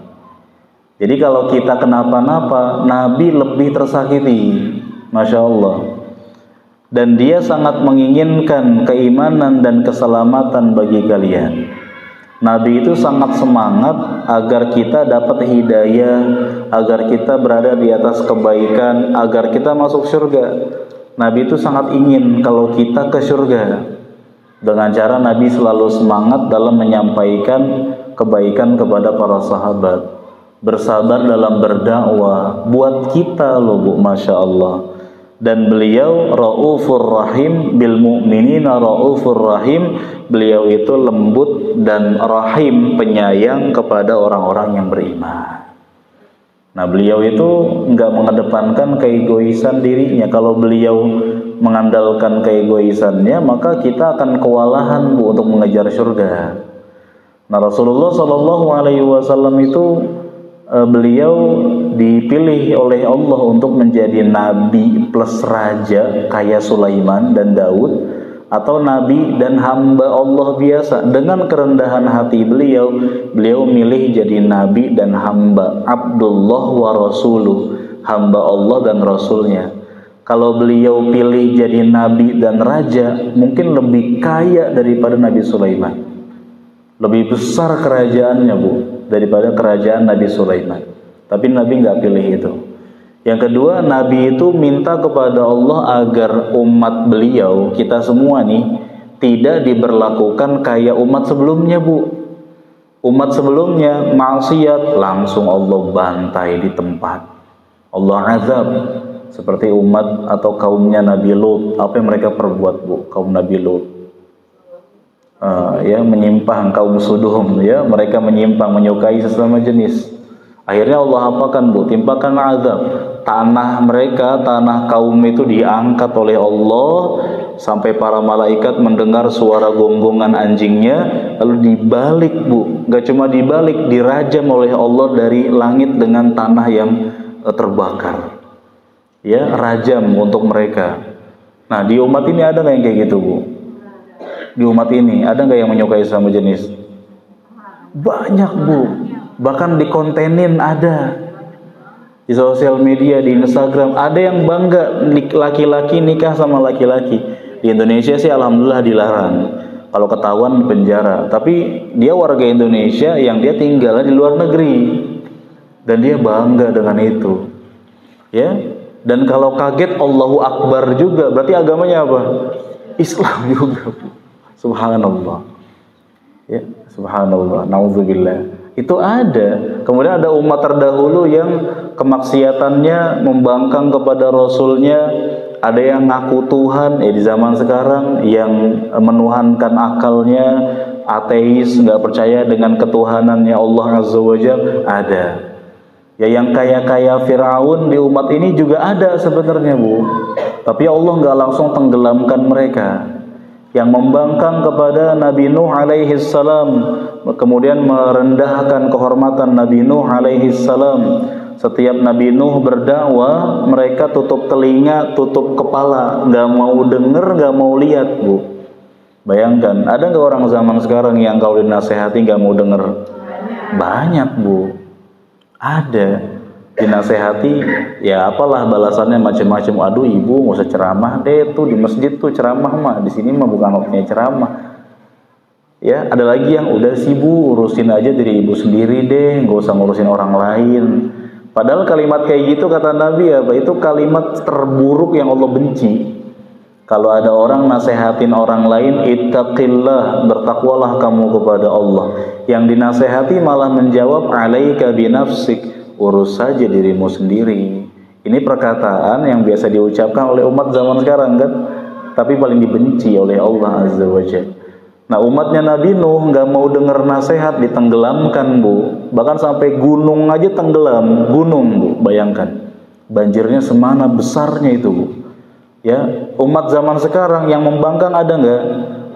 Jadi kalau kita kenapa-napa, Nabi lebih tersakiti. Masya Allah. Dan dia sangat menginginkan keimanan dan keselamatan bagi kalian. Nabi itu sangat semangat agar kita dapat hidayah, agar kita berada di atas kebaikan, agar kita masuk surga. Nabi itu sangat ingin kalau kita ke surga. Dengan cara Nabi selalu semangat dalam menyampaikan kebaikan kepada para sahabat, bersabar dalam berdakwah buat kita loh Bu, Masya Allah. Dan beliau Raufur Rahim bil mu'minina, Raufur Rahim, beliau itu lembut dan rahim, penyayang kepada orang-orang yang beriman. Nah, beliau itu nggak mengedepankan keegoisan dirinya. Kalau beliau mengandalkan keegoisannya, maka kita akan kewalahan Bu untuk mengejar surga. Nah, Rasulullah SAW itu beliau dipilih oleh Allah untuk menjadi nabi plus raja kayak Sulaiman dan Daud, atau nabi dan hamba Allah biasa. Dengan kerendahan hati beliau milih jadi nabi dan hamba, Abdullah wa Rasuluh, hamba Allah dan Rasulnya. Kalau beliau pilih jadi nabi dan raja, mungkin lebih kaya daripada Nabi Sulaiman, lebih besar kerajaannya Bu daripada kerajaan Nabi Sulaiman. Tapi Nabi nggak pilih itu. Yang kedua, Nabi itu minta kepada Allah agar umat beliau, kita semua nih, tidak diberlakukan kayak umat sebelumnya Bu. Umat sebelumnya maksiat, langsung Allah bantai di tempat, Allah azab. Seperti umat atau kaumnya Nabi Lut, apa yang mereka perbuat Bu, kaum Nabi Lut. Ya, menyimpang, kaum Sodom, ya, mereka menyimpang, menyukai sesama jenis. Akhirnya Allah apakan Bu? Timpakan azab. Tanah mereka, tanah kaum itu diangkat oleh Allah sampai para malaikat mendengar suara gonggongan anjingnya, lalu dibalik Bu. Gak cuma dibalik, dirajam oleh Allah dari langit dengan tanah yang terbakar. Ya, rajam untuk mereka. Nah, di umat ini ada nggak yang kayak gitu Bu? Di umat ini ada nggak yang menyukai sesama jenis? Banyak Bu, bahkan dikontenin ada di sosial media, di Instagram. Ada yang bangga laki-laki nikah sama laki-laki. Di Indonesia sih alhamdulillah dilarang, kalau ketahuan penjara. Tapi dia warga Indonesia yang dia tinggal di luar negeri dan dia bangga dengan itu, ya. Dan kalau kaget Allahu Akbar juga, berarti agamanya apa? Islam juga. Subhanallah. Ya, subhanallah. Nauzubillah. Itu ada. Kemudian ada umat terdahulu yang kemaksiatannya membangkang kepada Rasulnya. Ada yang ngaku Tuhan, di zaman sekarang yang menuhankan akalnya, ateis, nggak percaya dengan ketuhanannya Allah Azza wa Jalla, ada. Ya, yang kaya-kaya Fir'aun di umat ini juga ada sebenarnya Bu. Tapi Allah nggak langsung tenggelamkan mereka. Yang membangkang kepada Nabi Nuh alaihi salam, kemudian merendahkan kehormatan Nabi Nuh alaihi salam. Setiap Nabi Nuh berdakwah, mereka tutup telinga, tutup kepala, nggak mau denger, nggak mau lihat Bu. Bayangkan, ada nggak orang zaman sekarang yang kalau dinasehati nggak mau denger? Banyak Bu. Ada. Dinasehati, ya apalah balasannya macam-macam. Aduh ibu nggak usah ceramah deh, tuh di masjid tuh ceramah mah, di sini mah bukan waktunya ceramah. Ya, ada lagi yang udah sih Bu, urusin aja diri ibu sendiri deh, nggak usah ngurusin orang lain. Padahal kalimat kayak gitu kata Nabi apa? Itu kalimat terburuk yang Allah benci. Kalau ada orang nasehatin orang lain, ittaqillah, bertakwalah kamu kepada Allah. Yang dinasehati malah menjawab, alaika binafsik, urus saja dirimu sendiri. Ini perkataan yang biasa diucapkan oleh umat zaman sekarang kan, tapi paling dibenci oleh Allah Azza wa Jalla. Nah, umatnya Nabi Nuh nggak mau dengar nasihat, ditenggelamkan Bu. Bahkan sampai gunung aja tenggelam, gunung Bu, bayangkan. Banjirnya semana besarnya itu Bu. Ya, umat zaman sekarang yang membangkang ada nggak?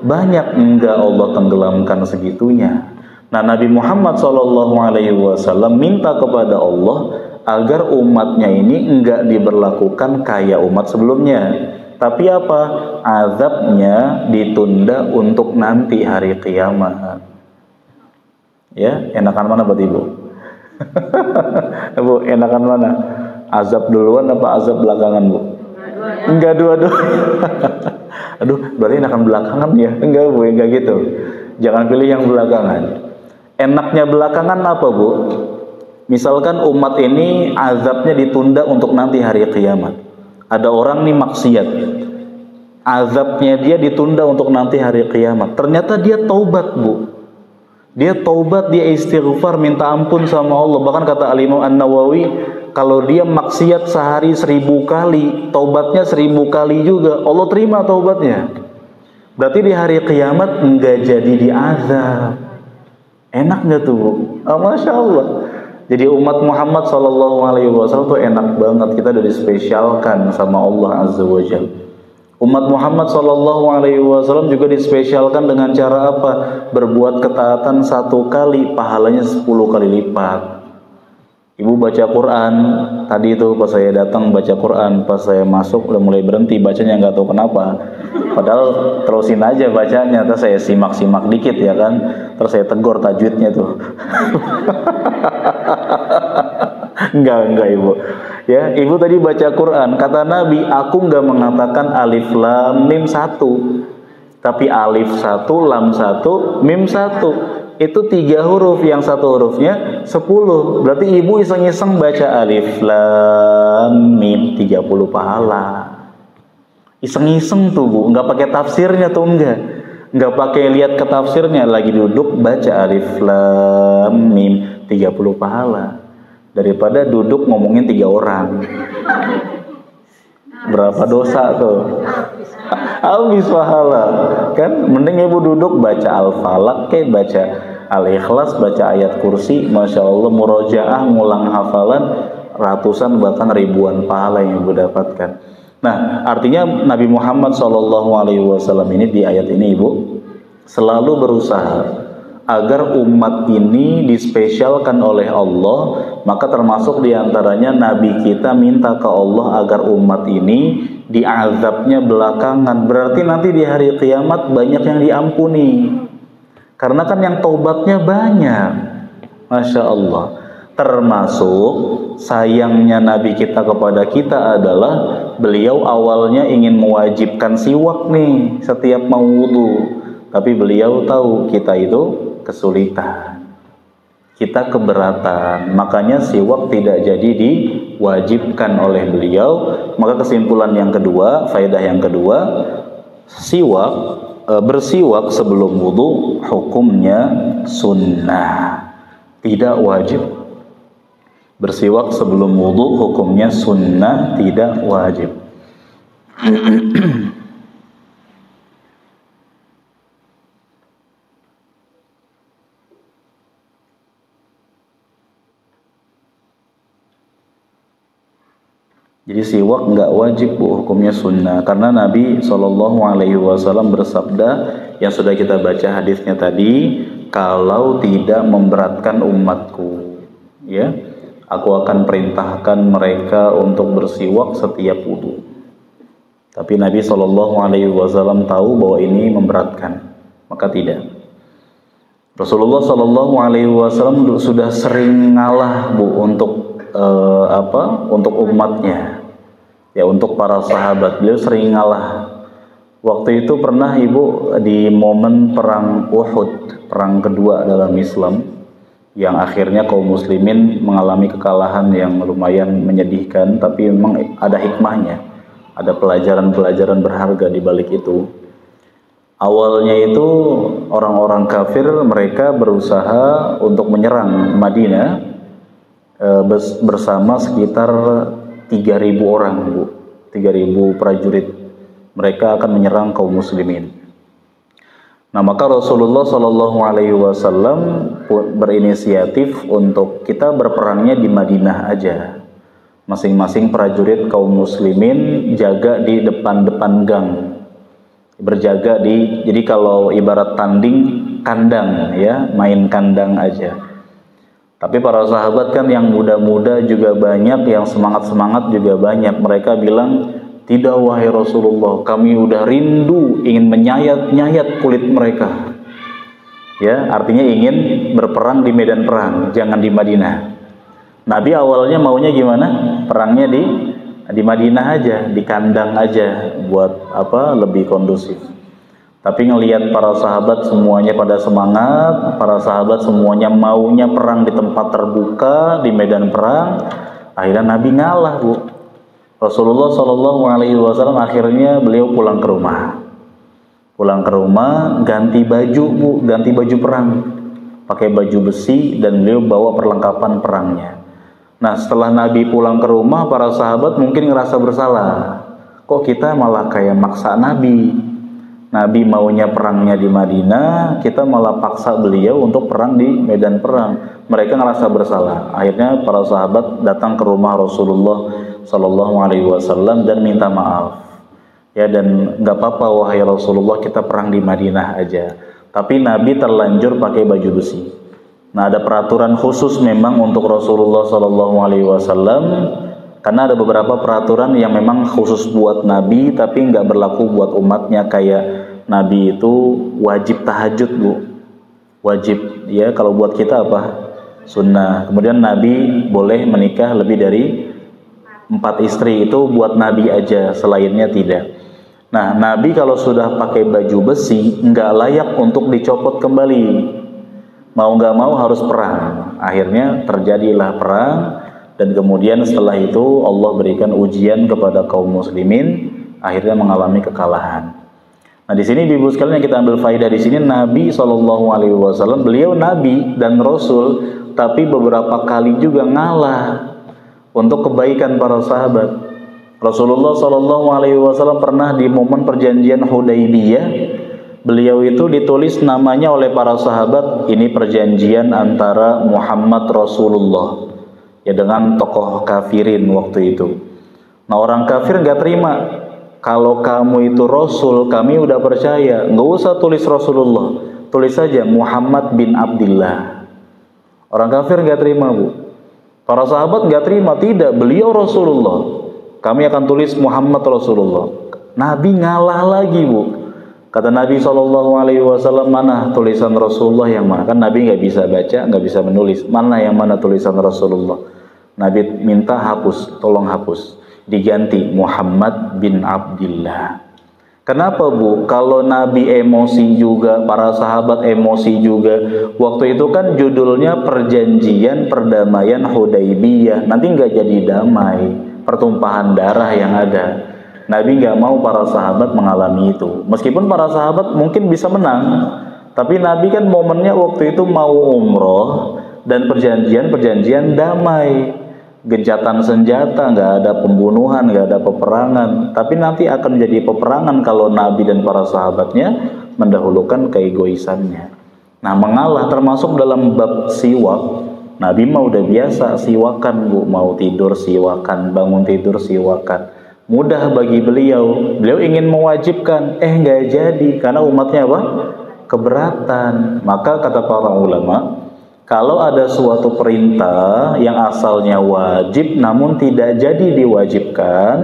Banyak. Enggak, Allah tenggelamkan segitunya. Nah, Nabi Muhammad SAW minta kepada Allah agar umatnya ini enggak diberlakukan kayak umat sebelumnya. Tapi apa? Azabnya ditunda untuk nanti hari kiamat. Ya, enakan mana buat ibu? Bu, enakan mana? Azab duluan apa azab belakangan Bu? Enggak, dua-dua. Aduh, berarti enakan belakangan ya? Enggak Bu, enggak gitu. Jangan pilih yang belakangan. Enaknya belakangan apa Bu? Misalkan umat ini azabnya ditunda untuk nanti hari kiamat. Ada orang nih maksiat, azabnya dia ditunda untuk nanti hari kiamat. Ternyata dia taubat Bu. Dia taubat, dia istighfar, minta ampun sama Allah. Bahkan kata Al-Imam An-Nawawi, kalau dia maksiat sehari 1000 kali, taubatnya 1000 kali juga, Allah terima taubatnya. Berarti di hari kiamat enggak jadi diazab. Enak nggak tuh, Bu? Oh, Masya Allah. Jadi umat Muhammad SAW tuh enak banget. Kita udah dispesialkan sama Allah Azza wa Jalla. Umat Muhammad SAW juga dispesialkan dengan cara apa? Berbuat ketaatan 1 kali, pahalanya 10 kali lipat. Ibu baca Quran, tadi itu pas saya datang baca Quran, pas saya masuk udah mulai berhenti bacanya, nggak tahu kenapa. Padahal terusin aja bacanya, terus saya simak-simak dikit ya kan, terus saya tegur tajwidnya tuh. Enggak Ibu. Ya, Ibu tadi baca Quran, kata Nabi, aku nggak mengatakan alif lam mim 1, tapi alif 1, lam 1, mim 1. Itu 3 huruf, yang 1 hurufnya 10. Berarti Ibu iseng-iseng baca alif lam mim 30 pahala. Iseng-iseng tuh Bu, nggak pakai tafsirnya tuh, nggak pakai lihat ke tafsirnya, lagi duduk baca alif lam mim 30 pahala. Daripada duduk ngomongin 3 orang. Berapa dosa tuh? Habis pahala. Kan mending Ibu duduk baca Al-Falaq, kayak baca Al-Ikhlas, baca ayat kursi, Masya Allah, murojaah, ngulang hafalan, ratusan bahkan ribuan pahala yang Ibu dapatkan. Nah, artinya Nabi Muhammad SAW ini di ayat ini Ibu selalu berusaha agar umat ini dispesialkan oleh Allah. Maka termasuk diantaranya Nabi kita minta ke Allah agar umat ini diazabnya belakangan. Berarti nanti di hari kiamat banyak yang diampuni, karena kan yang taubatnya banyak. Masya Allah. Termasuk sayangnya Nabi kita kepada kita adalah beliau awalnya ingin mewajibkan siwak nih setiap mau wudu, tapi beliau tahu kita itu kesulitan, kita keberatan, makanya siwak tidak jadi diwajibkan oleh beliau. Maka kesimpulan yang kedua, faedah yang kedua, siwak, bersiwak sebelum wudu hukumnya sunnah, tidak wajib. Bersiwak sebelum wudu hukumnya sunnah, tidak wajib. Jadi siwak nggak wajib Bu, hukumnya sunnah, karena Nabi SAW bersabda yang sudah kita baca hadisnya tadi, kalau tidak memberatkan umatku, ya, aku akan perintahkan mereka untuk bersiwak setiap wudu. Tapi Nabi SAW tahu bahwa ini memberatkan, maka tidak. Rasulullah SAW sudah sering ngalah Bu untuk untuk umatnya, ya, untuk para sahabat. Beliau sering ngalah. Waktu itu pernah Ibu di momen perang Uhud, perang kedua dalam Islam, yang akhirnya kaum muslimin mengalami kekalahan yang lumayan menyedihkan, tapi memang ada hikmahnya, ada pelajaran-pelajaran berharga di balik itu. Awalnya itu orang-orang kafir mereka berusaha untuk menyerang Madinah bersama sekitar 3.000 orang Bu, 3.000 prajurit. Mereka akan menyerang kaum muslimin. Nah, maka Rasulullah SAW berinisiatif untuk kita berperangnya di Madinah aja. Masing-masing prajurit kaum muslimin jaga di depan-depan gang, berjaga jadi kalau ibarat tanding kandang, ya, main kandang aja. Tapi para sahabat kan yang muda-muda juga banyak, yang semangat-semangat juga banyak. Mereka bilang, tidak wahai Rasulullah, kami udah rindu ingin menyayat-nyayat kulit mereka. Ya, artinya ingin berperang di medan perang, jangan di Madinah. Nabi awalnya maunya gimana? Perangnya di Madinah aja, di kandang aja, buat apa? Lebih kondusif. Tapi ngelihat para sahabat semuanya pada semangat, para sahabat semuanya maunya perang di tempat terbuka, di medan perang, akhirnya Nabi ngalah Bu. Rasulullah SAW akhirnya beliau pulang ke rumah. Pulang ke rumah, ganti baju Bu, ganti baju perang. pakai baju besi, dan beliau bawa perlengkapan perangnya. Nah, setelah Nabi pulang ke rumah, para sahabat mungkin ngerasa bersalah. Kok kita malah kayak maksa Nabi? Nabi maunya perangnya di Madinah, kita malah paksa beliau untuk perang di medan perang. Mereka ngerasa bersalah. Akhirnya para sahabat datang ke rumah Rasulullah Sallallahu Alaihi Wasallam dan minta maaf. Ya, dan nggak apa-apa wahai Rasulullah, kita perang di Madinah aja. Tapi Nabi terlanjur pakai baju besi. Nah, ada peraturan khusus memang untuk Rasulullah Sallallahu Alaihi Wasallam, karena ada beberapa peraturan yang memang khusus buat Nabi tapi nggak berlaku buat umatnya. Kayak Nabi itu wajib tahajud, Bu, wajib ya. Kalau buat kita apa? Sunnah. Kemudian Nabi boleh menikah lebih dari 4 istri, itu buat Nabi aja, selainnya tidak. Nah, Nabi kalau sudah pakai baju besi nggak layak untuk dicopot kembali. Mau nggak mau harus perang. Akhirnya terjadilah perang, dan kemudian setelah itu Allah berikan ujian kepada kaum muslimin, akhirnya mengalami kekalahan. Nah, di sini Ibu sekalian yang kita ambil faidah di sini, Nabi Shallallahu Alaihi Wasallam, beliau Nabi dan Rasul, tapi beberapa kali juga ngalah untuk kebaikan para sahabat. Rasulullah Shallallahu Alaihi Wasallam pernah di momen perjanjian Hudaybiyah, beliau itu ditulis namanya oleh para sahabat, ini perjanjian antara Muhammad Rasulullah ya dengan tokoh kafirin waktu itu. Nah, orang kafir nggak terima. Kalau kamu itu Rasul, kami udah percaya. Nggak usah tulis Rasulullah, tulis saja Muhammad bin Abdillah. Orang kafir nggak terima, Bu. Para sahabat nggak terima, tidak, beliau Rasulullah, kami akan tulis Muhammad Rasulullah. Nabi ngalah lagi, Bu. Kata Nabi SAW, mana tulisan Rasulullah yang mana? Kan Nabi nggak bisa baca, nggak bisa menulis. Mana yang mana tulisan Rasulullah? Nabi minta hapus, tolong hapus. Diganti Muhammad bin Abdillah. Kenapa, Bu? Kalau Nabi emosi juga, para sahabat emosi juga. Waktu itu kan judulnya perjanjian perdamaian Hudaybiyah. Nanti nggak jadi damai, pertumpahan darah yang ada. Nabi nggak mau para sahabat mengalami itu. Meskipun para sahabat mungkin bisa menang, tapi Nabi kan momennya waktu itu mau umroh dan perjanjian damai, gencatan senjata, nggak ada pembunuhan, nggak ada peperangan. Tapi nanti akan jadi peperangan kalau Nabi dan para sahabatnya mendahulukan keegoisannya. Nah, mengalah termasuk dalam bab siwak. Nabi mah udah biasa siwakan, Bu, mau tidur siwakan, bangun tidur siwakan. Mudah bagi beliau. Beliau ingin mewajibkan, nggak jadi karena umatnya apa? Keberatan. Maka kata para ulama, kalau ada suatu perintah yang asalnya wajib namun tidak jadi diwajibkan,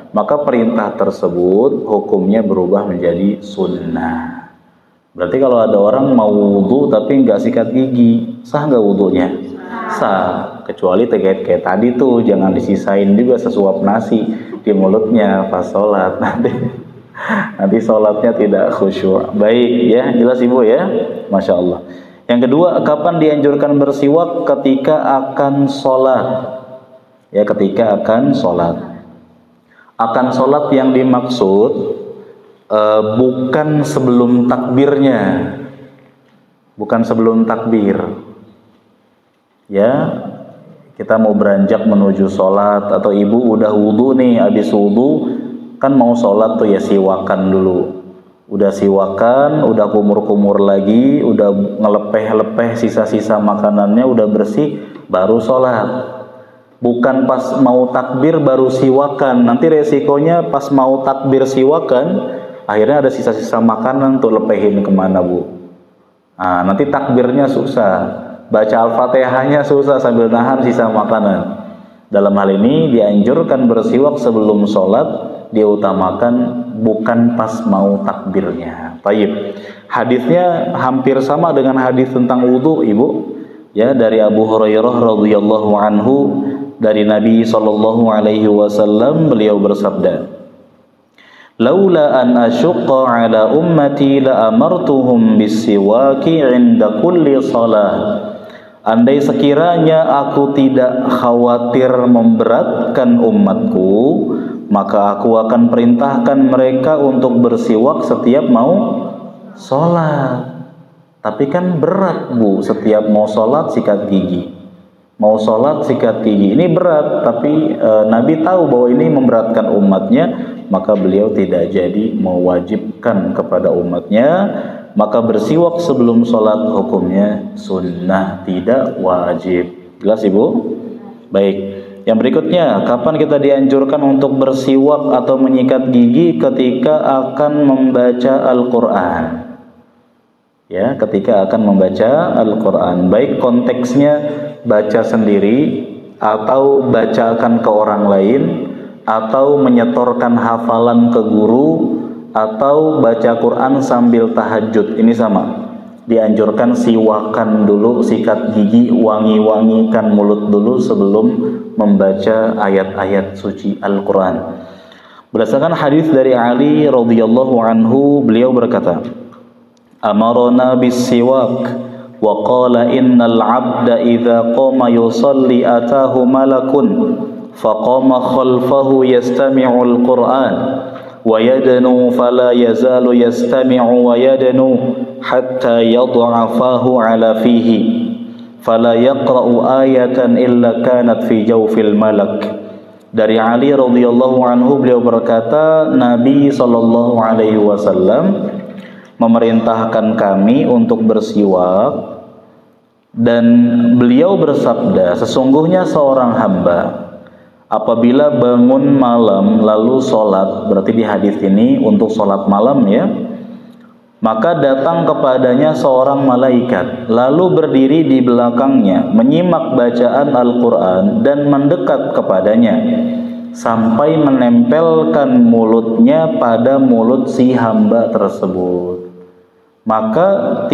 maka perintah tersebut hukumnya berubah menjadi sunnah. Berarti kalau ada orang mau wudu tapi nggak sikat gigi, sah nggak wudunya? Sah, kecuali kayak tadi tuh, jangan disisain juga sesuap nasi di mulutnya pas sholat, nanti sholatnya tidak khusyuk. Baik ya, jelas Ibu ya, Masya Allah. Yang kedua, kapan dianjurkan bersiwak? Ketika akan sholat ya, ketika akan sholat. Akan sholat yang dimaksud bukan sebelum takbirnya, bukan sebelum takbir ya. Kita mau beranjak menuju sholat, atau ibu udah wudhu nih, habis wudhu kan mau sholat tuh ya, siwakan dulu. Udah siwakan, udah kumur-kumur lagi, udah ngelepeh-lepeh sisa-sisa makanannya, udah bersih, baru sholat. Bukan pas mau takbir baru siwakan. Nanti resikonya pas mau takbir siwakan, akhirnya ada sisa-sisa makanan tuh, lepehin kemana, Bu? Nah, nanti takbirnya susah, baca Al-Fatihahnya susah sambil nahan sisa makanan. Dalam hal ini dianjurkan bersiwak sebelum sholat, diutamakan bukan pas mau takbirnya. Baik. Hadisnya hampir sama dengan hadis tentang wudu, Ibu. Ya, dari Abu Hurairah radhiyallahu anhu, dari Nabi sallallahu alaihi wasallam, beliau bersabda, "Laula an asyqa ala ummati la amartuhum bis-siwaki 'inda kulli shalah." Andai sekiranya aku tidak khawatir memberatkan umatku, maka aku akan perintahkan mereka untuk bersiwak setiap mau sholat. Tapi kan berat Bu, setiap mau sholat sikat gigi. Mau sholat sikat gigi, ini berat. Tapi Nabi tahu bahwa ini memberatkan umatnya, maka beliau tidak jadi mewajibkan kepada umatnya. Maka bersiwak sebelum sholat hukumnya sunnah, tidak wajib. Jelas Ibu? Baik. Yang berikutnya, kapan kita dianjurkan untuk bersiwak atau menyikat gigi? Ketika akan membaca Al-Quran. Ya, ketika akan membaca Al-Quran. Baik konteksnya baca sendiri, atau bacakan ke orang lain, atau menyetorkan hafalan ke guru, atau baca Quran sambil tahajud. Ini sama. Dianjurkan siwakan dulu, sikat gigi, wangi-wangikan mulut dulu sebelum membaca ayat-ayat suci Al-Quran. Berdasarkan hadis dari Ali radhiyallahu anhu, beliau berkata, "Amarna bis-siwak wa qala innal 'abda idza qama yusalli atahu malakun faqama khalfahu yastami'u al-Qur'an wa yadnu fala yazalu yastami'u wa yadnu hatta yad'a fahu 'ala fihi fala yaqra'u ayatan illa kanat fi jawfil malak." Dari Ali radhiyallahu anhu, beliau berkata, Nabi sallallahu alaihi wasallam memerintahkan kami untuk bersiwak, dan beliau bersabda, sesungguhnya seorang hamba apabila bangun malam lalu sholat, berarti di hadis ini untuk sholat malam ya, maka datang kepadanya seorang malaikat lalu berdiri di belakangnya menyimak bacaan Al-Quran dan mendekat kepadanya sampai menempelkan mulutnya pada mulut si hamba tersebut. Maka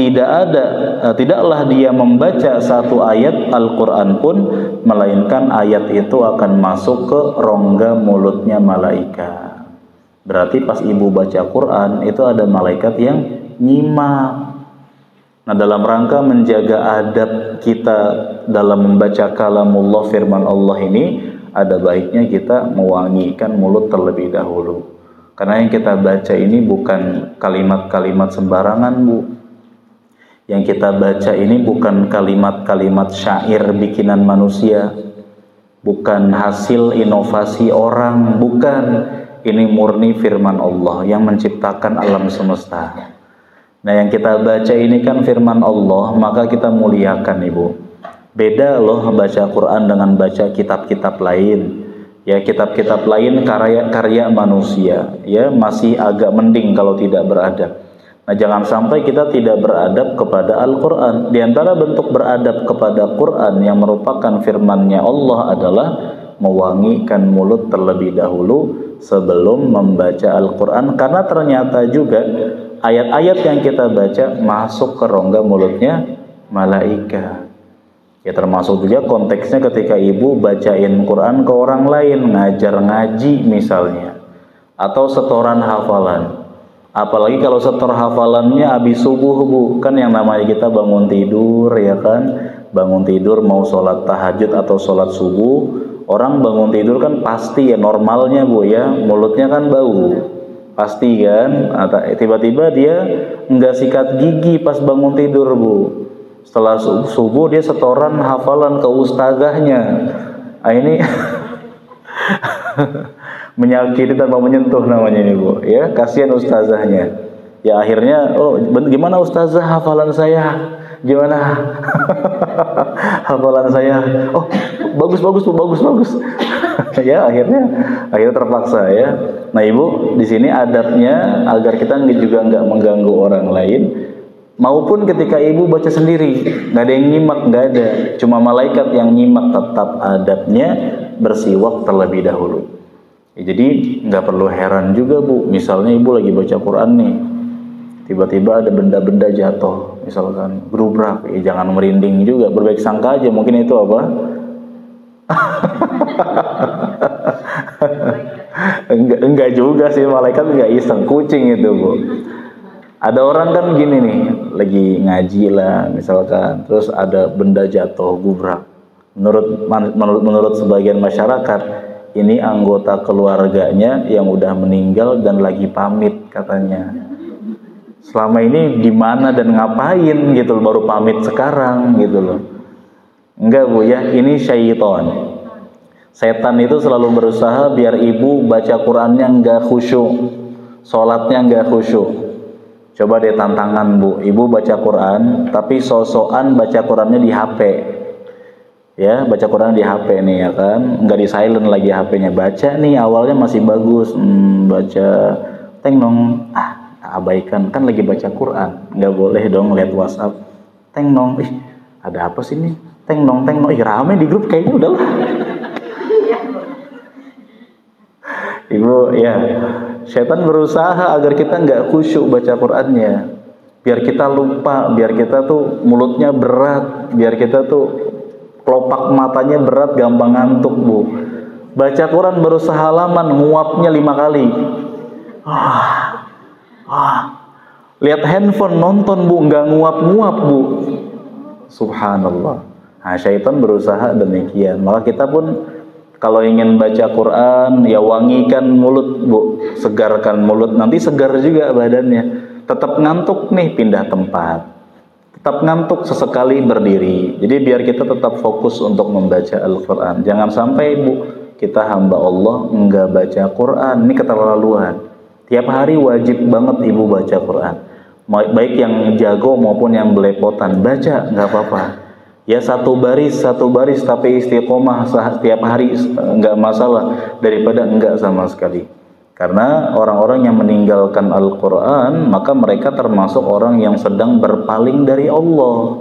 tidaklah dia membaca satu ayat Al-Quran pun, melainkan ayat itu akan masuk ke rongga mulutnya malaikat. Berarti pas ibu baca Quran itu ada malaikat yang nyimak. Nah, dalam rangka menjaga adab kita dalam membaca kalamullah, firman Allah ini, ada baiknya kita mewangikan mulut terlebih dahulu. Karena yang kita baca ini bukan kalimat-kalimat sembarangan Bu. Yang kita baca ini bukan kalimat-kalimat syair bikinan manusia, bukan hasil inovasi orang, bukan. Ini murni firman Allah yang menciptakan alam semesta. Nah, yang kita baca ini kan firman Allah, maka kita muliakan Ibu. Beda loh baca Quran dengan baca kitab-kitab lain. Ya, kitab-kitab lain karya manusia, ya masih agak mending kalau tidak beradab. Nah, jangan sampai kita tidak beradab kepada Al-Quran. Di antara bentuk beradab kepada Quran yang merupakan firman-Nya Allah adalah mewangikan mulut terlebih dahulu sebelum membaca Al-Quran, karena ternyata juga ayat-ayat yang kita baca masuk ke rongga mulutnya malaikat. Ya, termasuk juga konteksnya ketika ibu bacain Quran ke orang lain, ngajar ngaji misalnya, atau setoran hafalan. Apalagi kalau setor hafalannya habis subuh Bu, kan yang namanya kita bangun tidur ya kan, bangun tidur mau sholat tahajud atau sholat subuh, orang bangun tidur kan pasti ya normalnya Bu ya, mulutnya kan bau, pasti kan. Tiba-tiba dia nggak sikat gigi pas bangun tidur Bu. Setelah subuh dia setoran hafalan ke ustazahnya. Nah, ini menyakiti tanpa menyentuh namanya ini Bu. Ya, kasihan ustazahnya. Ya akhirnya, oh gimana ustazah hafalan saya? Gimana hafalan saya? Oh bagus Bu, bagus. Ya akhirnya terpaksa ya. Nah Ibu, di sini adabnya agar kita juga nggak mengganggu orang lain. Maupun ketika ibu baca sendiri, nggak ada yang nyimak, nggak ada, cuma malaikat yang nyimak, tetap adabnya bersiwak terlebih dahulu. Ya, jadi nggak perlu heran juga Bu, misalnya ibu lagi baca Quran nih, tiba-tiba ada benda-benda jatuh, misalkan gerubrak, ya jangan merinding juga, berbaik sangka aja, mungkin itu apa? enggak juga sih, malaikat nggak iseng, kucing itu Bu. Ada orang kan gini nih, lagi ngaji lah misalkan, terus ada benda jatuh, gubrak. Menurut sebagian masyarakat, ini anggota keluarganya yang udah meninggal dan lagi pamit katanya. Selama ini di mana dan ngapain gitu loh, baru pamit sekarang gitu loh. Enggak Bu ya, ini syaitan. Setan itu selalu berusaha biar ibu baca Qur'annya enggak khusyuk, sholatnya enggak khusyuk. Coba deh tantangan Bu, ibu baca Quran tapi sosokan baca Qurannya di HP. Ya, baca Quran di HP nih ya kan, enggak di silent lagi HP-nya. Baca nih awalnya masih bagus, baca teng nong, abaikan, kan lagi baca Quran, nggak boleh dong lihat WhatsApp. Teng nong, ada apa sih nih? Teng nong, rame di grup kayaknya udahlah. Ibu ya, setan berusaha agar kita nggak khusyuk baca Qurannya, biar kita lupa, biar kita tuh mulutnya berat, biar kita tuh kelopak matanya berat, gampang ngantuk Bu. Baca Quran baru sehalaman nguapnya 5 kali. Lihat handphone nonton Bu, nggak nguap-nguap Bu. Subhanallah. Nah, syaitan berusaha demikian. Maka kita pun kalau ingin baca Quran, ya wangikan mulut Bu, segarkan mulut, nanti segar juga badannya. Tetap ngantuk nih, pindah tempat. Tetap ngantuk sesekali berdiri. Jadi biar kita tetap fokus untuk membaca Al-Quran. Jangan sampai Bu, kita hamba Allah enggak baca Quran. Ini keterlaluan. Tiap hari wajib banget ibu baca Quran. Baik yang jago maupun yang belepotan, baca nggak apa-apa. Ya satu baris tapi istiqomah setiap hari enggak masalah daripada enggak sama sekali. Karena orang-orang yang meninggalkan Al-Quran, maka mereka termasuk orang yang sedang berpaling dari Allah.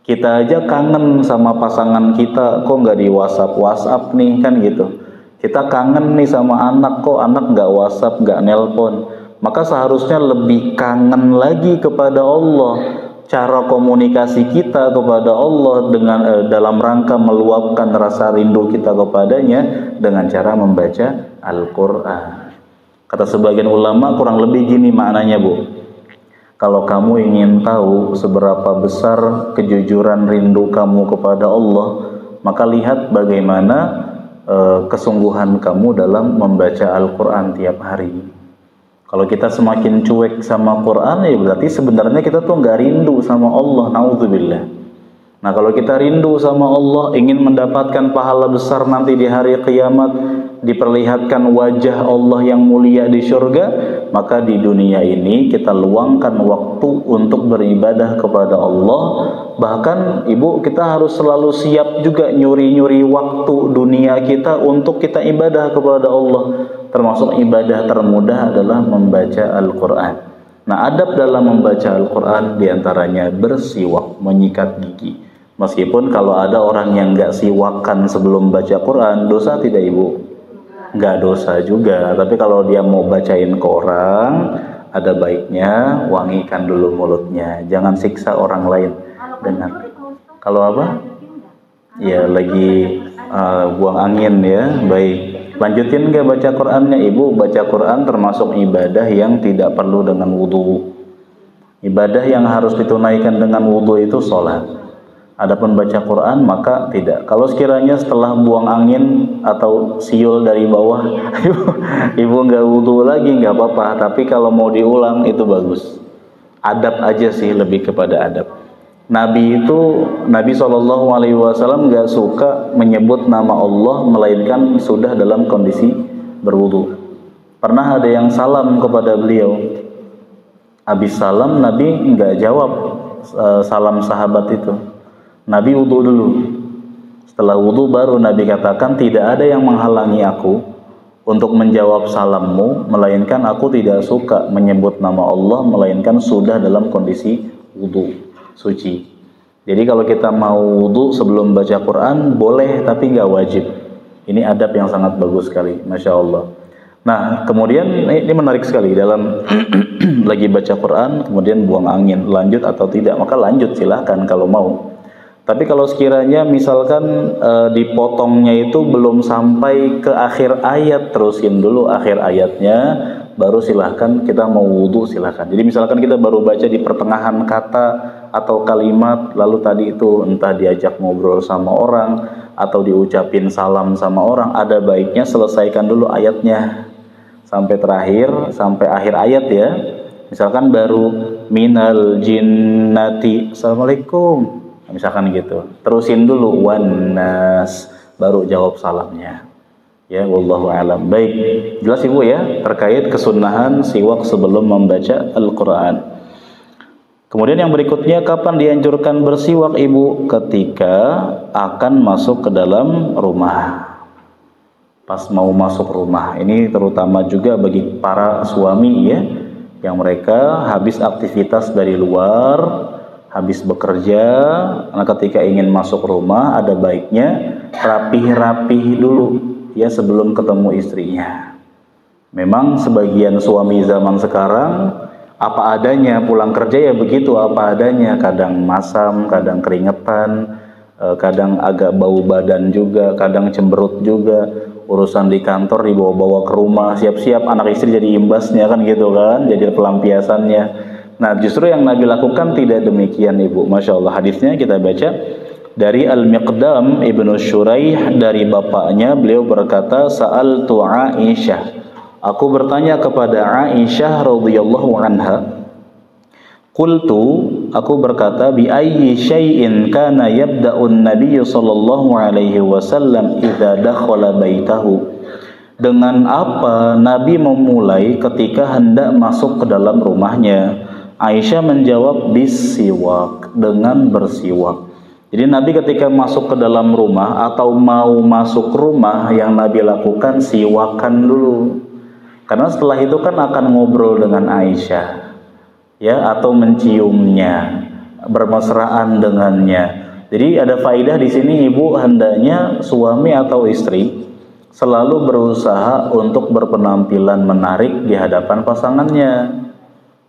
Kita aja kangen sama pasangan kita, kok nggak di WhatsApp nih kan gitu. Kita kangen nih sama anak, kok anak nggak WhatsApp, nggak nelpon. Maka seharusnya lebih kangen lagi kepada Allah. Cara komunikasi kita kepada Allah dengan dalam rangka meluapkan rasa rindu kita kepadanya dengan cara membaca Al-Quran. Kata sebagian ulama kurang lebih gini maknanya Bu. Kalau kamu ingin tahu seberapa besar kejujuran rindu kamu kepada Allah, maka lihat bagaimana kesungguhan kamu dalam membaca Al-Quran tiap hari. Kalau kita semakin cuek sama Quran, ya berarti sebenarnya kita tuh nggak rindu sama Allah. Naudzubillah. Nah, kalau kita rindu sama Allah, ingin mendapatkan pahala besar nanti di hari kiamat, diperlihatkan wajah Allah yang mulia di surga, maka di dunia ini kita luangkan waktu untuk beribadah kepada Allah. Bahkan ibu, kita harus selalu siap juga nyuri-nyuri waktu dunia kita untuk kita ibadah kepada Allah. Termasuk ibadah termudah adalah membaca Al-Quran. Nah, adab dalam membaca Al-Quran diantaranya bersiwak, menyikat gigi. Meskipun kalau ada orang yang nggak siwakan sebelum baca Quran, dosa tidak ibu? Nggak dosa juga. Tapi kalau dia mau bacain ke orang, ada baiknya wangikan dulu mulutnya. Jangan siksa orang lain dengan. Kalau apa? Ya lagi buang angin ya. Baik. Lanjutin nggak baca Qurannya ibu? Baca Quran termasuk ibadah yang tidak perlu dengan wudhu. Ibadah yang harus ditunaikan dengan wudhu itu sholat. Adapun baca Quran maka tidak. Kalau sekiranya setelah buang angin atau siul dari bawah, ibu nggak wudhu lagi nggak apa-apa. Tapi kalau mau diulang itu bagus. Adab aja sih, lebih kepada adab. Nabi SAW nggak suka menyebut nama Allah melainkan sudah dalam kondisi berwudu. Pernah ada yang salam kepada beliau, habis salam Nabi nggak jawab salam sahabat itu. Nabi wudu dulu. Setelah wudu baru Nabi katakan, tidak ada yang menghalangi aku untuk menjawab salammu, melainkan aku tidak suka menyebut nama Allah melainkan sudah dalam kondisi wudu suci. Jadi kalau kita mau wudu sebelum baca Quran boleh, tapi nggak wajib. Ini adab yang sangat bagus sekali, masya Allah. Nah, kemudian ini menarik sekali dalam lagi baca Quran, kemudian buang angin, lanjut atau tidak? Maka lanjut silahkan kalau mau. Tapi kalau sekiranya misalkan dipotongnya itu belum sampai ke akhir ayat, terusin dulu akhir ayatnya, baru silahkan. Kita mau wudu silahkan. Jadi misalkan kita baru baca di pertengahan kata atau kalimat, lalu tadi itu entah diajak ngobrol sama orang atau diucapin salam sama orang, ada baiknya selesaikan dulu ayatnya sampai terakhir, sampai akhir ayat ya. Misalkan baru minal jinnati, assalamualaikum, misalkan gitu. Terusin dulu wannas, baru jawab salamnya. Ya, wallahu alam. Baik, jelas Ibu ya terkait kesunahan siwak sebelum membaca Al-Qur'an. Kemudian yang berikutnya, kapan dianjurkan bersiwak Ibu? Ketika akan masuk ke dalam rumah. Pas mau masuk rumah. Ini terutama juga bagi para suami ya, yang mereka habis aktivitas dari luar, habis bekerja, nah ketika ingin masuk rumah ada baiknya rapih-rapih dulu ya sebelum ketemu istrinya. Memang sebagian suami zaman sekarang apa adanya, pulang kerja ya begitu apa adanya, kadang masam, kadang keringetan, kadang agak bau badan juga, kadang cemberut juga, urusan di kantor dibawa-bawa ke rumah, siap-siap anak istri jadi imbasnya kan gitu kan, jadi pelampiasannya. Nah justru yang Nabi lakukan tidak demikian Ibu. Masya Allah, hadisnya kita baca dari Al-Miqdam Ibnu Syuraih dari bapaknya, beliau berkata, Sa'altu Aisyah, aku bertanya kepada Aisyah radhiyallahu anha, qultu, aku berkata, bi ayyi syai'in kana yabda'un nabiy sallallahu alaihi wasallam idza dakhala baitahu. Dengan apa Nabi memulai ketika hendak masuk ke dalam rumahnya? Aisyah menjawab, bisiwak, dengan bersiwak. Jadi Nabi ketika masuk ke dalam rumah atau mau masuk rumah, yang Nabi lakukan siwakan dulu. Karena setelah itu kan akan ngobrol dengan Aisyah ya, atau menciumnya, bermesraan dengannya. Jadi ada faidah di sini Ibu, hendaknya suami atau istri selalu berusaha untuk berpenampilan menarik di hadapan pasangannya.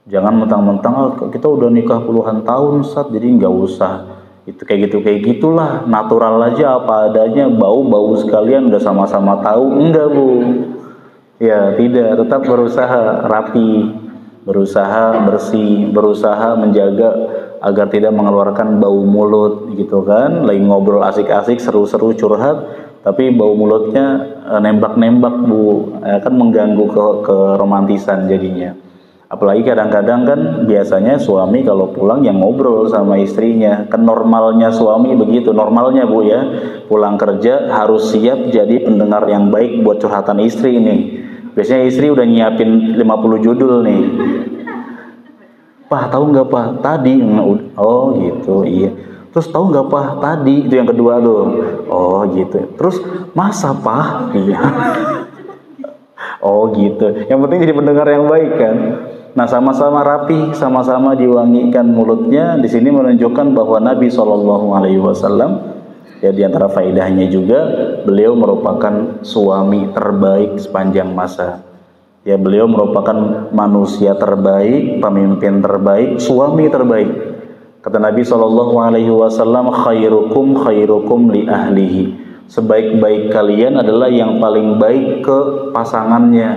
Jangan mentang-mentang kita udah nikah puluhan tahun Ustaz, jadi nggak usah itu kayak gitulah, natural aja apa adanya, bau sekalian udah sama-sama tahu. Enggak Bu, ya tidak, tetap berusaha rapi, berusaha bersih, berusaha menjaga agar tidak mengeluarkan bau mulut gitu kan. Lagi ngobrol asik-asik, seru-seru, curhat, tapi bau mulutnya nembak-nembak Bu, kan mengganggu keromantisan jadinya. Apalagi kadang-kadang kan biasanya suami kalau pulang yang ngobrol sama istrinya, kan normalnya suami begitu, normalnya Bu ya, pulang kerja harus siap jadi pendengar yang baik buat curhatan istri nih. Biasanya istri udah nyiapin 50 judul nih. Pak, tahu nggak Pak tadi? Oh gitu, iya. Terus tahu nggak Pak tadi? Itu yang kedua tuh. Oh gitu. Terus masa Pak? Iya. Oh gitu. Yang penting jadi pendengar yang baik kan. Nah sama-sama rapi, sama-sama diwangikan mulutnya. Di sini menunjukkan bahwa Nabi SAW ya, di antara faedahnya juga beliau merupakan suami terbaik sepanjang masa. Ya, beliau merupakan manusia terbaik, pemimpin terbaik, suami terbaik. Kata Nabi SAW, khairukum li ahlihi. Sebaik-baik kalian adalah yang paling baik ke pasangannya,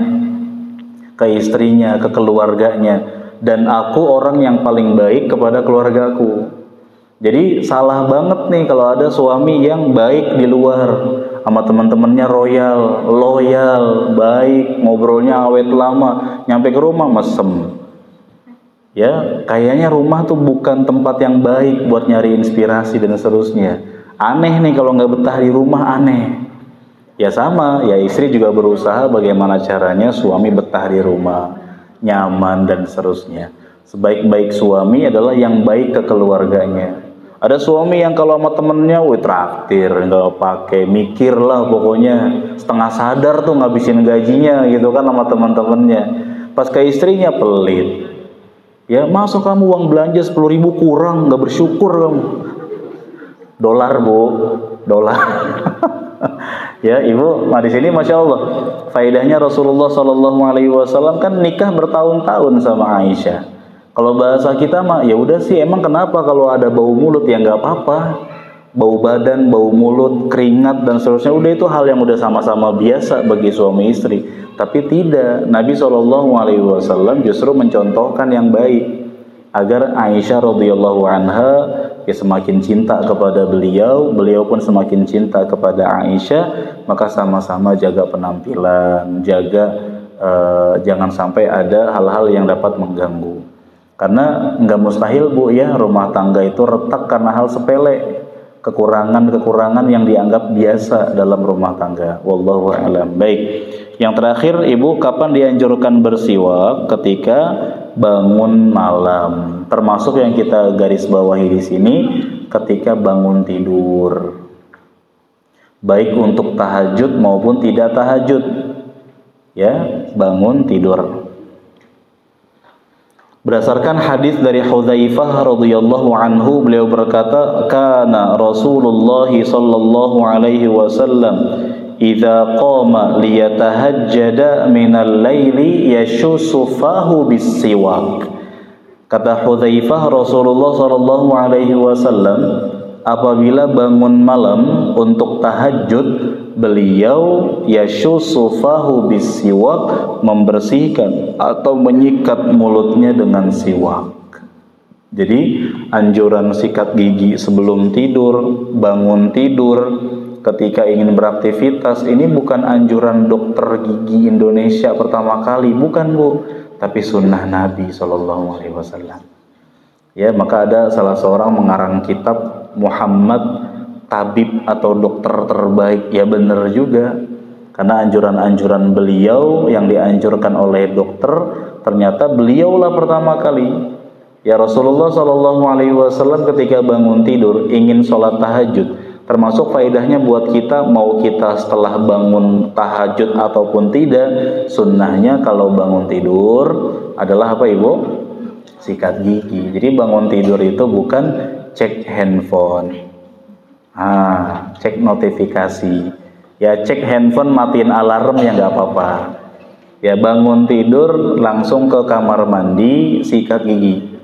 ke istrinya, ke keluarganya. Dan aku orang yang paling baik kepada keluargaku. Jadi salah banget nih kalau ada suami yang baik di luar, sama teman-temannya royal, loyal, baik, ngobrolnya awet lama, nyampe ke rumah mesem. Ya, kayaknya rumah tuh bukan tempat yang baik buat nyari inspirasi dan seterusnya. Aneh nih kalau nggak betah di rumah, aneh. Ya sama, ya istri juga berusaha bagaimana caranya suami betah di rumah, nyaman dan seterusnya. Sebaik-baik suami adalah yang baik ke keluarganya. Ada suami yang kalau sama temennya, wih traktir, nggak pakai mikir lah pokoknya, setengah sadar tuh ngabisin gajinya gitu kan sama teman-temannya. Pas ke istrinya pelit. Ya masa kamu uang belanja 10.000 kurang, nggak bersyukur kamu. Dolar Bu, dolar. Ya Ibu, nah di sini Masya Allah faedahnya Rasulullah SAW kan nikah bertahun-tahun sama Aisyah. Kalau bahasa kita mah ya udah sih, emang kenapa kalau ada bau mulut ya nggak apa-apa, bau badan, bau mulut, keringat dan seterusnya, udah itu hal yang udah sama-sama biasa bagi suami istri. Tapi tidak, Nabi SAW justru mencontohkan yang baik agar Aisyah radhiyallahu anha ya semakin cinta kepada beliau, beliau pun semakin cinta kepada Aisyah, maka sama-sama jaga penampilan, jaga jangan sampai ada hal-hal yang dapat mengganggu. Karena nggak mustahil Bu ya rumah tangga itu retak karena hal sepele, kekurangan-kekurangan yang dianggap biasa dalam rumah tangga. Wallahu a'lam. Baik. Yang terakhir, Ibu, kapan dianjurkan bersiwak? Ketika bangun malam. Termasuk yang kita garis bawahi di sini, ketika bangun tidur. Baik untuk tahajud maupun tidak tahajud. Ya, bangun tidur. Berdasarkan hadis dari Hudzaifah radhiyallahu anhu, beliau berkata, "Kana Rasulullah sallallahu alaihi wasallam idza qama liyatahajjada minal laili yashussu fahu bis-siwak." Kata Hudzaifah, Rasulullah sallallahu alaihi wasallam apabila bangun malam untuk tahajud, beliau yashussu fahu bis-siwak, membersihkan atau menyikat mulutnya dengan siwak. Jadi anjuran sikat gigi sebelum tidur, bangun tidur, ketika ingin beraktivitas, ini bukan anjuran dokter gigi Indonesia pertama kali, bukan Bu, tapi sunnah Nabi SAW. Ya, maka ada salah seorang mengarang kitab, Muhammad tabib atau dokter terbaik. Ya benar juga, karena anjuran-anjuran beliau yang dianjurkan oleh dokter, ternyata beliaulah pertama kali. Ya, Rasulullah SAW ketika bangun tidur ingin sholat tahajud, termasuk faedahnya buat kita, mau kita setelah bangun tahajud ataupun tidak, sunnahnya kalau bangun tidur adalah apa Ibu? Sikat gigi. Jadi bangun tidur itu bukan cek handphone, cek notifikasi. Ya cek handphone, matiin alarm ya nggak apa-apa. Ya bangun tidur langsung ke kamar mandi, sikat gigi.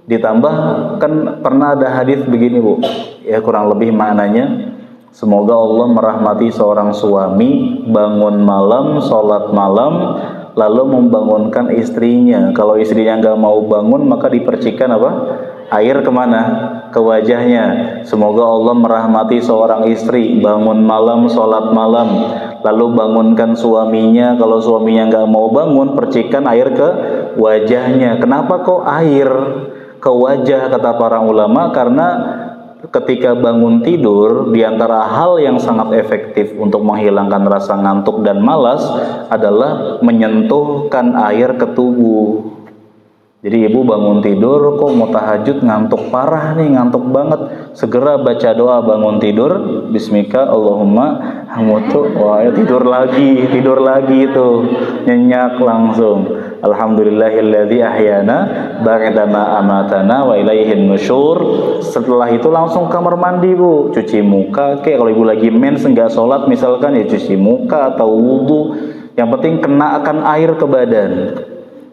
Ditambah kan pernah ada hadis begini Bu, ya kurang lebih maknanya, semoga Allah merahmati seorang suami bangun malam, sholat malam, lalu membangunkan istrinya. Kalau istrinya nggak mau bangun, maka dipercikan apa? Air kemana? Ke wajahnya. Semoga Allah merahmati seorang istri bangun malam, sholat malam, lalu bangunkan suaminya. Kalau suaminya nggak mau bangun, percikan air ke wajahnya. Kenapa kok air ke wajah, kata para ulama? Karena ketika bangun tidur, diantara hal yang sangat efektif untuk menghilangkan rasa ngantuk dan malas adalah menyentuhkan air ke tubuh. Jadi Ibu bangun tidur, kok mau tahajud ngantuk parah nih, ngantuk banget, segera baca doa bangun tidur, Bismika Allahumma hamutu, wah ya tidur lagi itu, nyenyak langsung. Alhamdulillahilladzi ahyana ba'dama amatana wa ilaihin nusyur. Setelah itu langsung kamar mandi Bu, cuci muka. Kayak kalau Ibu lagi mens enggak sholat misalkan, ya cuci muka atau wudu. Yang penting kenakan air ke badan.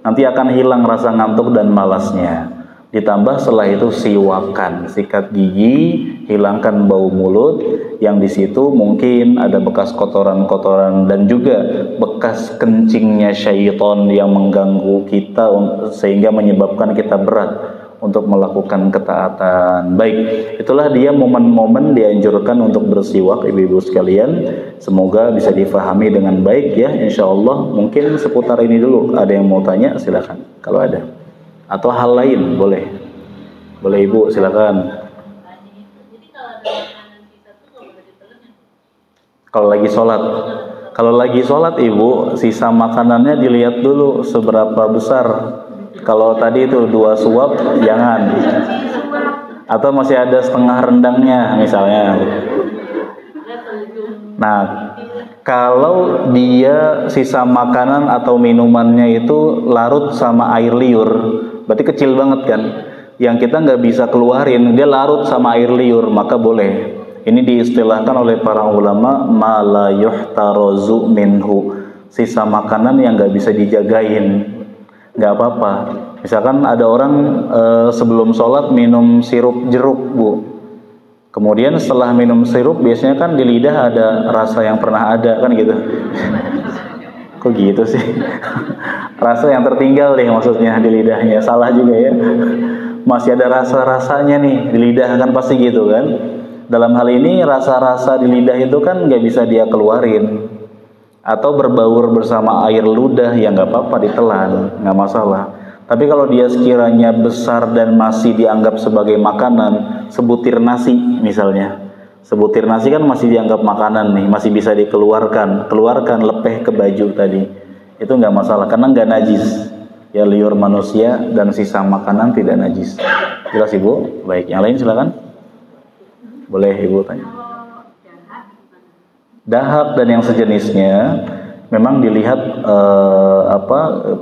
Nanti akan hilang rasa ngantuk dan malasnya. Ditambah setelah itu siwakan, sikat gigi, hilangkan bau mulut yang di situ mungkin ada bekas kotoran-kotoran dan juga bekas kencingnya syaitan yang mengganggu kita sehingga menyebabkan kita berat untuk melakukan ketaatan. Baik, itulah dia momen-momen dianjurkan untuk bersiwak ibu-ibu sekalian. Semoga bisa difahami dengan baik ya, insya Allah. Mungkin seputar ini dulu. Ada yang mau tanya silakan kalau ada, atau hal lain boleh Ibu silakan. Kalau lagi sholat Ibu, sisa makanannya dilihat dulu seberapa besar. Kalau tadi itu 2 suap jangan, atau masih ada setengah rendangnya misalnya. Nah, kalau dia sisa makanan atau minumannya itu larut sama air liur, berarti kecil banget kan, yang kita nggak bisa keluarin, dia larut sama air liur, maka boleh. Ini diistilahkan oleh para ulama ma la yuhtarazu minhu, sisa makanan yang nggak bisa dijagain, nggak apa-apa. Misalkan ada orang sebelum sholat minum sirup jeruk Bu, kemudian setelah minum sirup biasanya kan di lidah ada rasa yang pernah ada kan gitu. Kok gitu sih? Rasa yang tertinggal nih maksudnya di lidahnya, salah juga ya. Masih ada rasa-rasanya nih di lidah kan, pasti gitu kan. Dalam hal ini rasa-rasa di lidah itu kan nggak bisa dia keluarin. atau berbaur bersama air ludah, ya nggak apa-apa ditelan, nggak masalah. Tapi kalau dia sekiranya besar dan masih dianggap sebagai makanan, sebutir nasi misalnya, sebutir nasi kan masih dianggap makanan nih, masih bisa dikeluarkan, keluarkan lepeh ke baju tadi, itu nggak masalah karena nggak najis. Ya, liur manusia dan sisa makanan tidak najis. Jelas Ibu? Baik, yang lain silakan. Boleh Ibu tanya. Dahak dan yang sejenisnya memang dilihat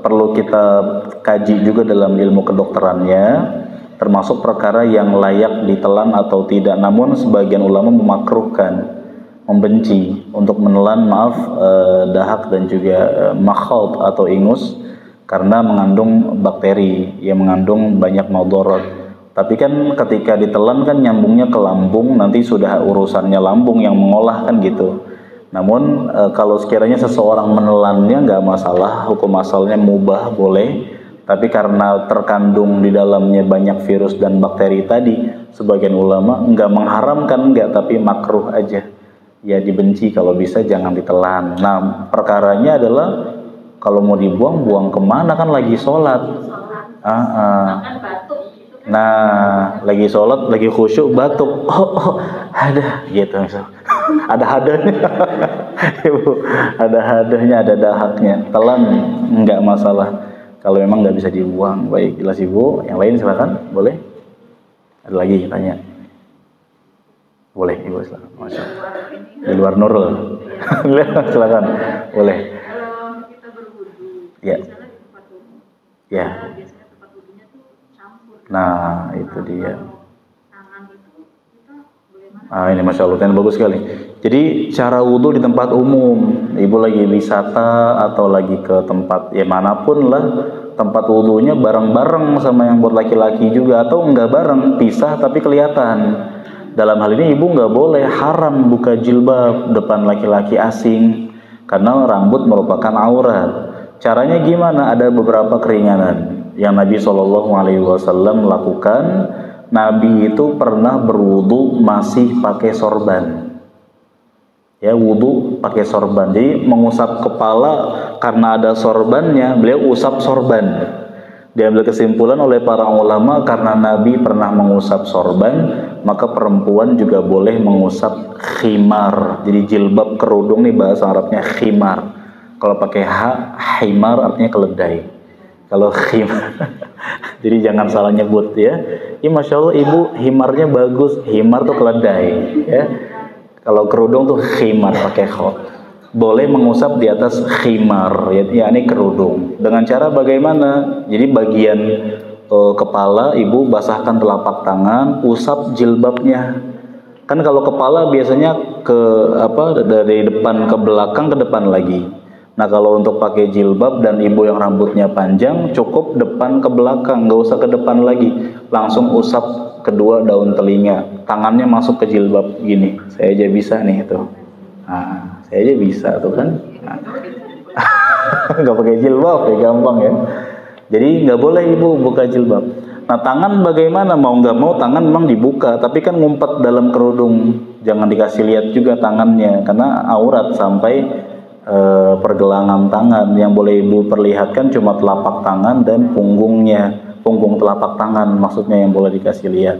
perlu kita kaji juga dalam ilmu kedokterannya, termasuk perkara yang layak ditelan atau tidak. Namun sebagian ulama memakruhkan, membenci untuk menelan dahak dan juga makhalt atau ingus karena mengandung bakteri yang mengandung banyak madarat. Tapi kan ketika ditelan kan nyambungnya ke lambung, nanti sudah urusannya lambung yang mengolah kan gitu. Namun kalau sekiranya seseorang menelannya nggak masalah, hukum asalnya mubah, boleh. Tapi karena terkandung di dalamnya banyak virus dan bakteri tadi, sebagian ulama nggak mengharamkan, nggak, tapi makruh aja. Ya dibenci, kalau bisa jangan ditelan. Nah perkaranya adalah kalau mau dibuang, buang kemana, kan lagi sholat. Nah lagi sholat, lagi khusyuk batuk, ada gitu misal. Ada hadanya, Ibu, ada hadanya, ada dahaknya, telan nggak masalah kalau memang nggak bisa dibuang. Baik, jelas Ibu. Yang lain silakan, boleh. Ada lagi tanya? Boleh Ibu, silakan. Masya Allah. Di luar Nurul. Silakan, boleh. Kalau kita berwudu, Ya. misalnya di tempat umum, Ya. biasanya tempat wudunya tuh campur. Nah itu dia. Tangan itu kita bagaimana? Ini Masya Allah, bagus sekali. Jadi cara wudhu di tempat umum, Ibu lagi wisata atau lagi ke tempat ya manapun lah, tempat wudhunya bareng-bareng sama yang buat laki-laki juga, atau enggak bareng, pisah tapi kelihatan. Dalam hal ini Ibu nggak boleh, haram buka jilbab depan laki-laki asing karena rambut merupakan aurat. Caranya gimana? Ada beberapa keringanan yang Nabi SAW lakukan. Nabi itu pernah berwudu masih pakai sorban. Ya, wudu pakai sorban. Jadi mengusap kepala karena ada sorbannya, beliau usap sorban. Diambil kesimpulan oleh para ulama karena Nabi pernah mengusap sorban, maka perempuan juga boleh mengusap khimar. Jadi jilbab, kerudung nih bahasa Arabnya khimar. Kalau pakai himar artinya keledai. Kalau khimar, jadi jangan salah nyebut ya. Ya Masya Allah Ibu, himarnya bagus. Himar tuh keledai ya. Kalau kerudung tuh khimar pakai kho. Boleh mengusap di atas khimar, yakni kerudung. Dengan cara bagaimana? Jadi bagian kepala Ibu basahkan telapak tangan, usap jilbabnya. Kan kalau kepala biasanya dari depan ke belakang, ke depan lagi. Nah kalau untuk pakai jilbab dan Ibu yang rambutnya panjang, cukup depan ke belakang, nggak usah ke depan lagi. Langsung usap kedua daun telinga, tangannya masuk ke jilbab gini. Saya aja bisa nih itu. Nah, saya aja bisa tuh kan. Nah. Nggak pakai jilbab ya, gampang ya. Jadi nggak boleh Ibu buka jilbab. Nah tangan bagaimana? Mau nggak mau tangan memang dibuka, tapi kan ngumpet dalam kerudung. Jangan dikasih lihat juga tangannya, karena aurat sampai pergelangan tangan. Yang boleh Ibu perlihatkan cuma telapak tangan dan punggungnya, punggung telapak tangan maksudnya yang boleh dikasih lihat.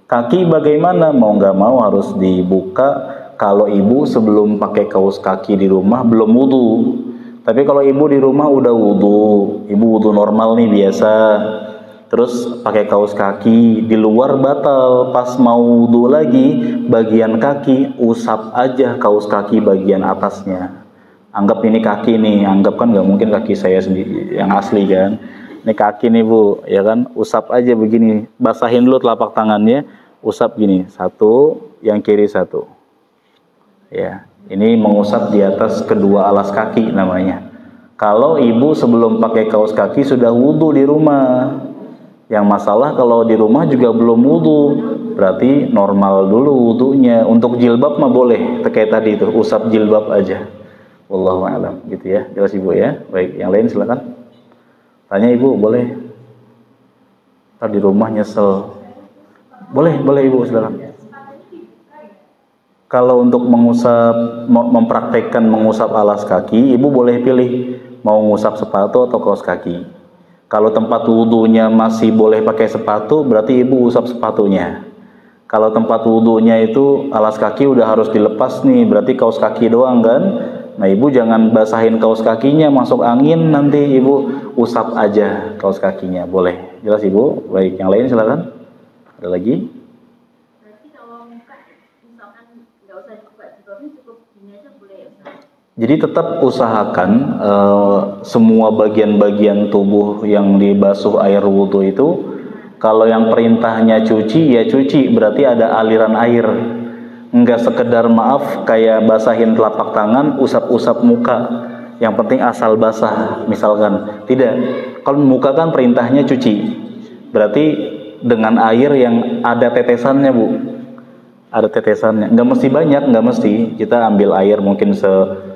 Kaki bagaimana? Mau nggak mau harus dibuka. Kalau Ibu sebelum pakai kaos kaki di rumah belum wudu. Tapi kalau Ibu di rumah udah wudu, Ibu wudu normal nih biasa, terus pakai kaos kaki, di luar batal. Pas mau wudu lagi, bagian kaki usap aja kaos kaki bagian atasnya. Anggap ini kaki nih, anggap kan nggak mungkin kaki saya sendiri yang asli kan. Ini kaki nih Bu, ya kan, usap aja begini, basahin dulu telapak tangannya, usap gini, satu, yang kiri satu. Ya, ini mengusap di atas kedua alas kaki namanya. Kalau Ibu sebelum pakai kaos kaki sudah wudu di rumah, yang masalah kalau di rumah juga belum wudu, berarti normal dulu wudunya. Untuk jilbab mah boleh, kayak tadi itu, usap jilbab aja. Wallahu a'lam, gitu ya. Jelas Ibu ya. Baik, yang lain silakan. Tanya Ibu, boleh. Ntar di rumah nyesel. Boleh Ibu silakan. Kalau untuk mempraktekkan mengusap alas kaki, ibu boleh pilih mau mengusap sepatu atau kaos kaki. Kalau tempat wudhunya masih boleh pakai sepatu, berarti ibu usap sepatunya. Kalau tempat wudhunya itu alas kaki udah harus dilepas nih, berarti kaos kaki doang kan. Nah ibu jangan basahin kaos kakinya, masuk angin nanti ibu usap aja kaos kakinya, boleh. Jelas ibu? Baik, yang lain silakan. Ada lagi? Jadi tetap usahakan semua bagian-bagian tubuh yang dibasuh air wudhu itu, kalau yang perintahnya cuci ya cuci, berarti ada aliran air. Enggak sekedar maaf kayak basahin telapak tangan, usap-usap muka. Yang penting asal basah, misalkan. Tidak. Kalau muka kan perintahnya cuci. Berarti dengan air yang ada tetesannya, Bu. Ada tetesannya. Enggak mesti banyak, enggak mesti. Kita ambil air mungkin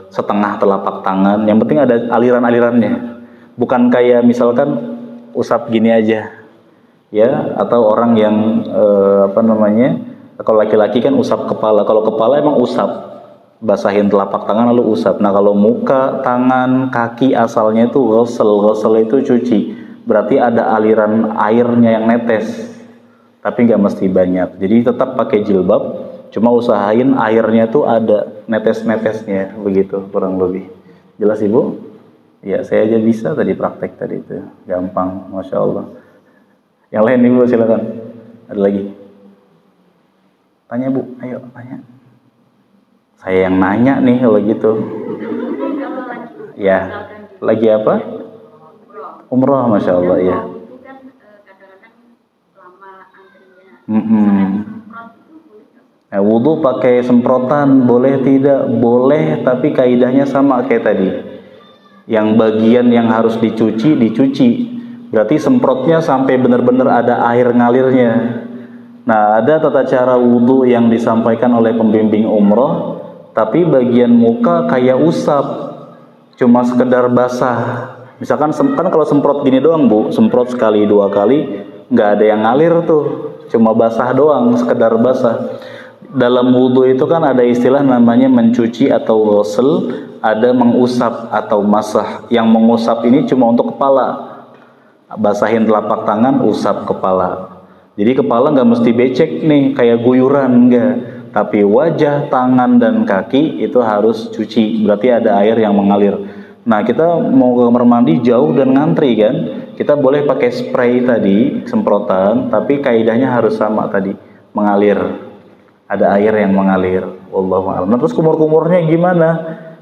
setengah telapak tangan, yang penting ada aliran-alirannya, bukan kayak misalkan usap gini aja ya, atau orang yang kalau laki-laki kan usap kepala, kalau kepala emang usap, basahin telapak tangan lalu usap. Nah kalau muka, tangan, kaki asalnya itu ghusl itu cuci, berarti ada aliran airnya yang netes, tapi nggak mesti banyak. Jadi tetap pakai jilbab, cuma usahain airnya tuh ada netes-netesnya, begitu kurang lebih. Jelas ibu? Ya saya aja bisa tadi praktek tadi itu, gampang, masya Allah. Yang lain ibu silakan. Ada lagi? Tanya bu, ayo tanya. Saya yang nanya nih kalau gitu. Ya, lagi apa? Umroh, masya Allah ya. Nah, wudhu pakai semprotan boleh tidak? Boleh, tapi kaidahnya sama kayak tadi. Yang bagian yang harus dicuci. Berarti semprotnya sampai benar-benar ada air ngalirnya. Nah, ada tata cara wudhu yang disampaikan oleh pembimbing umroh, tapi bagian muka kayak usap, cuma sekedar basah. Misalkan kan kalau semprot gini doang bu, semprot sekali dua kali, nggak ada yang ngalir tuh, cuma basah doang, sekedar basah. Dalam wudhu itu kan ada istilah namanya mencuci atau ghusl, ada mengusap atau masah. Yang mengusap ini cuma untuk kepala, basahin telapak tangan, usap kepala. Jadi kepala nggak mesti becek nih kayak guyuran, enggak, tapi wajah, tangan dan kaki itu harus cuci, berarti ada air yang mengalir. Nah kita mau ke kamar mandi jauh dan ngantri kan, kita boleh pakai spray tadi, semprotan, tapi kaidahnya harus sama tadi, mengalir. Ada air yang mengalir. Wallahu a'lam. Nah, terus kumur-kumurnya gimana?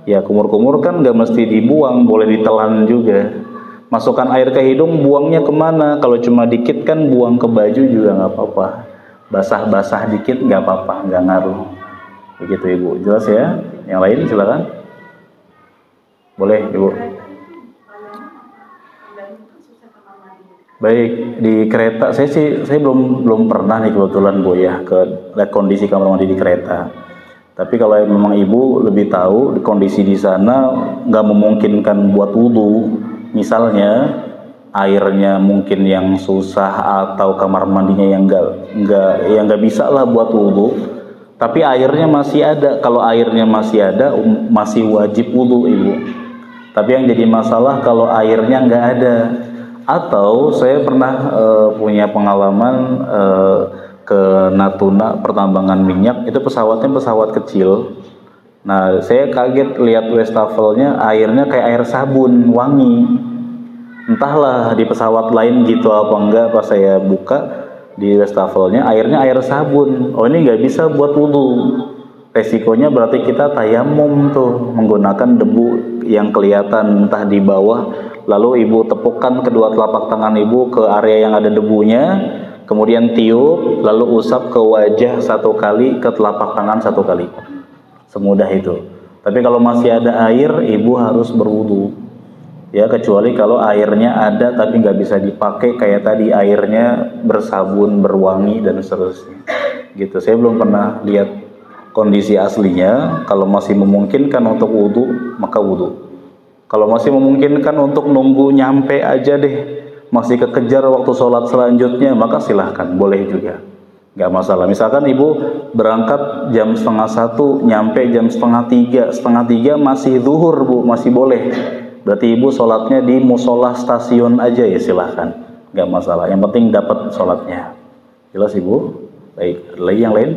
Ya kumur-kumur kan nggak mesti dibuang, boleh ditelan juga. Masukkan air ke hidung, buangnya kemana? Kalau cuma dikit kan buang ke baju juga nggak apa-apa. Basah-basah dikit nggak apa-apa, nggak ngaruh. Begitu ibu, jelas ya? Yang lain silakan. Boleh ibu. Baik, di kereta saya belum pernah nih kebetulan bu ya ke kondisi kamar mandi di kereta. Tapi kalau memang ibu lebih tahu kondisi di sana nggak memungkinkan buat wudhu, misalnya airnya mungkin yang susah atau kamar mandinya yang nggak bisa lah buat wudhu, tapi airnya masih ada. Kalau airnya masih ada, masih wajib wudhu ibu. Tapi yang jadi masalah kalau airnya nggak ada. Atau saya pernah punya pengalaman ke Natuna pertambangan minyak, itu pesawatnya pesawat kecil. Nah saya kaget lihat wastafelnya airnya kayak air sabun wangi. Entahlah di pesawat lain gitu apa enggak, pas saya buka di wastafelnya airnya air sabun. Oh ini nggak bisa buat wudhu. Resikonya berarti kita tayamum tuh, menggunakan debu yang kelihatan entah di bawah, lalu ibu tepukkan kedua telapak tangan ibu ke area yang ada debunya, kemudian tiup, lalu usap ke wajah satu kali, ke telapak tangan satu kali. Semudah itu. Tapi kalau masih ada air, ibu harus berwudu. Ya, kecuali kalau airnya ada tapi nggak bisa dipakai kayak tadi, airnya bersabun, berwangi dan seterusnya. Gitu. Saya belum pernah lihat kondisi aslinya. Kalau masih memungkinkan untuk wudu, maka wudu. Kalau masih memungkinkan untuk nunggu nyampe aja deh, masih kekejar waktu sholat selanjutnya, maka silahkan, boleh juga. nggak masalah. Misalkan ibu berangkat jam 12:30, nyampe jam 2:30, 2:30 masih zuhur bu, masih boleh. Berarti ibu sholatnya di musola stasiun aja ya, silahkan, nggak masalah. Yang penting dapat sholatnya. Jelas ibu? Baik, lagi yang lain?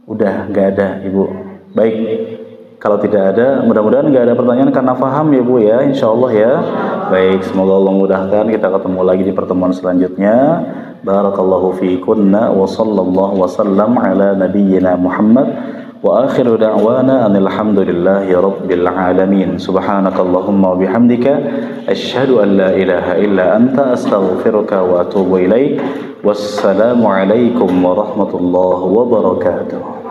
Udah nggak ada ibu. Baik, kalau tidak ada, mudah-mudahan nggak ada pertanyaan karena paham ya bu ya, insya Allah ya. Baik, semoga Allah mudahkan. Kita ketemu lagi di pertemuan selanjutnya. Barakallahu fiikunna wa sallallahu wa sallam ala nabiyyina Muhammad wa akhiru da'wana alhamdulillahi rabbil alamin. Subhanakallahumma wa bihamdika asyhadu an la ilaha illa anta astaghfiruka wa atubu ilaik. Wassalamu alaikum warahmatullahi wabarakatuh.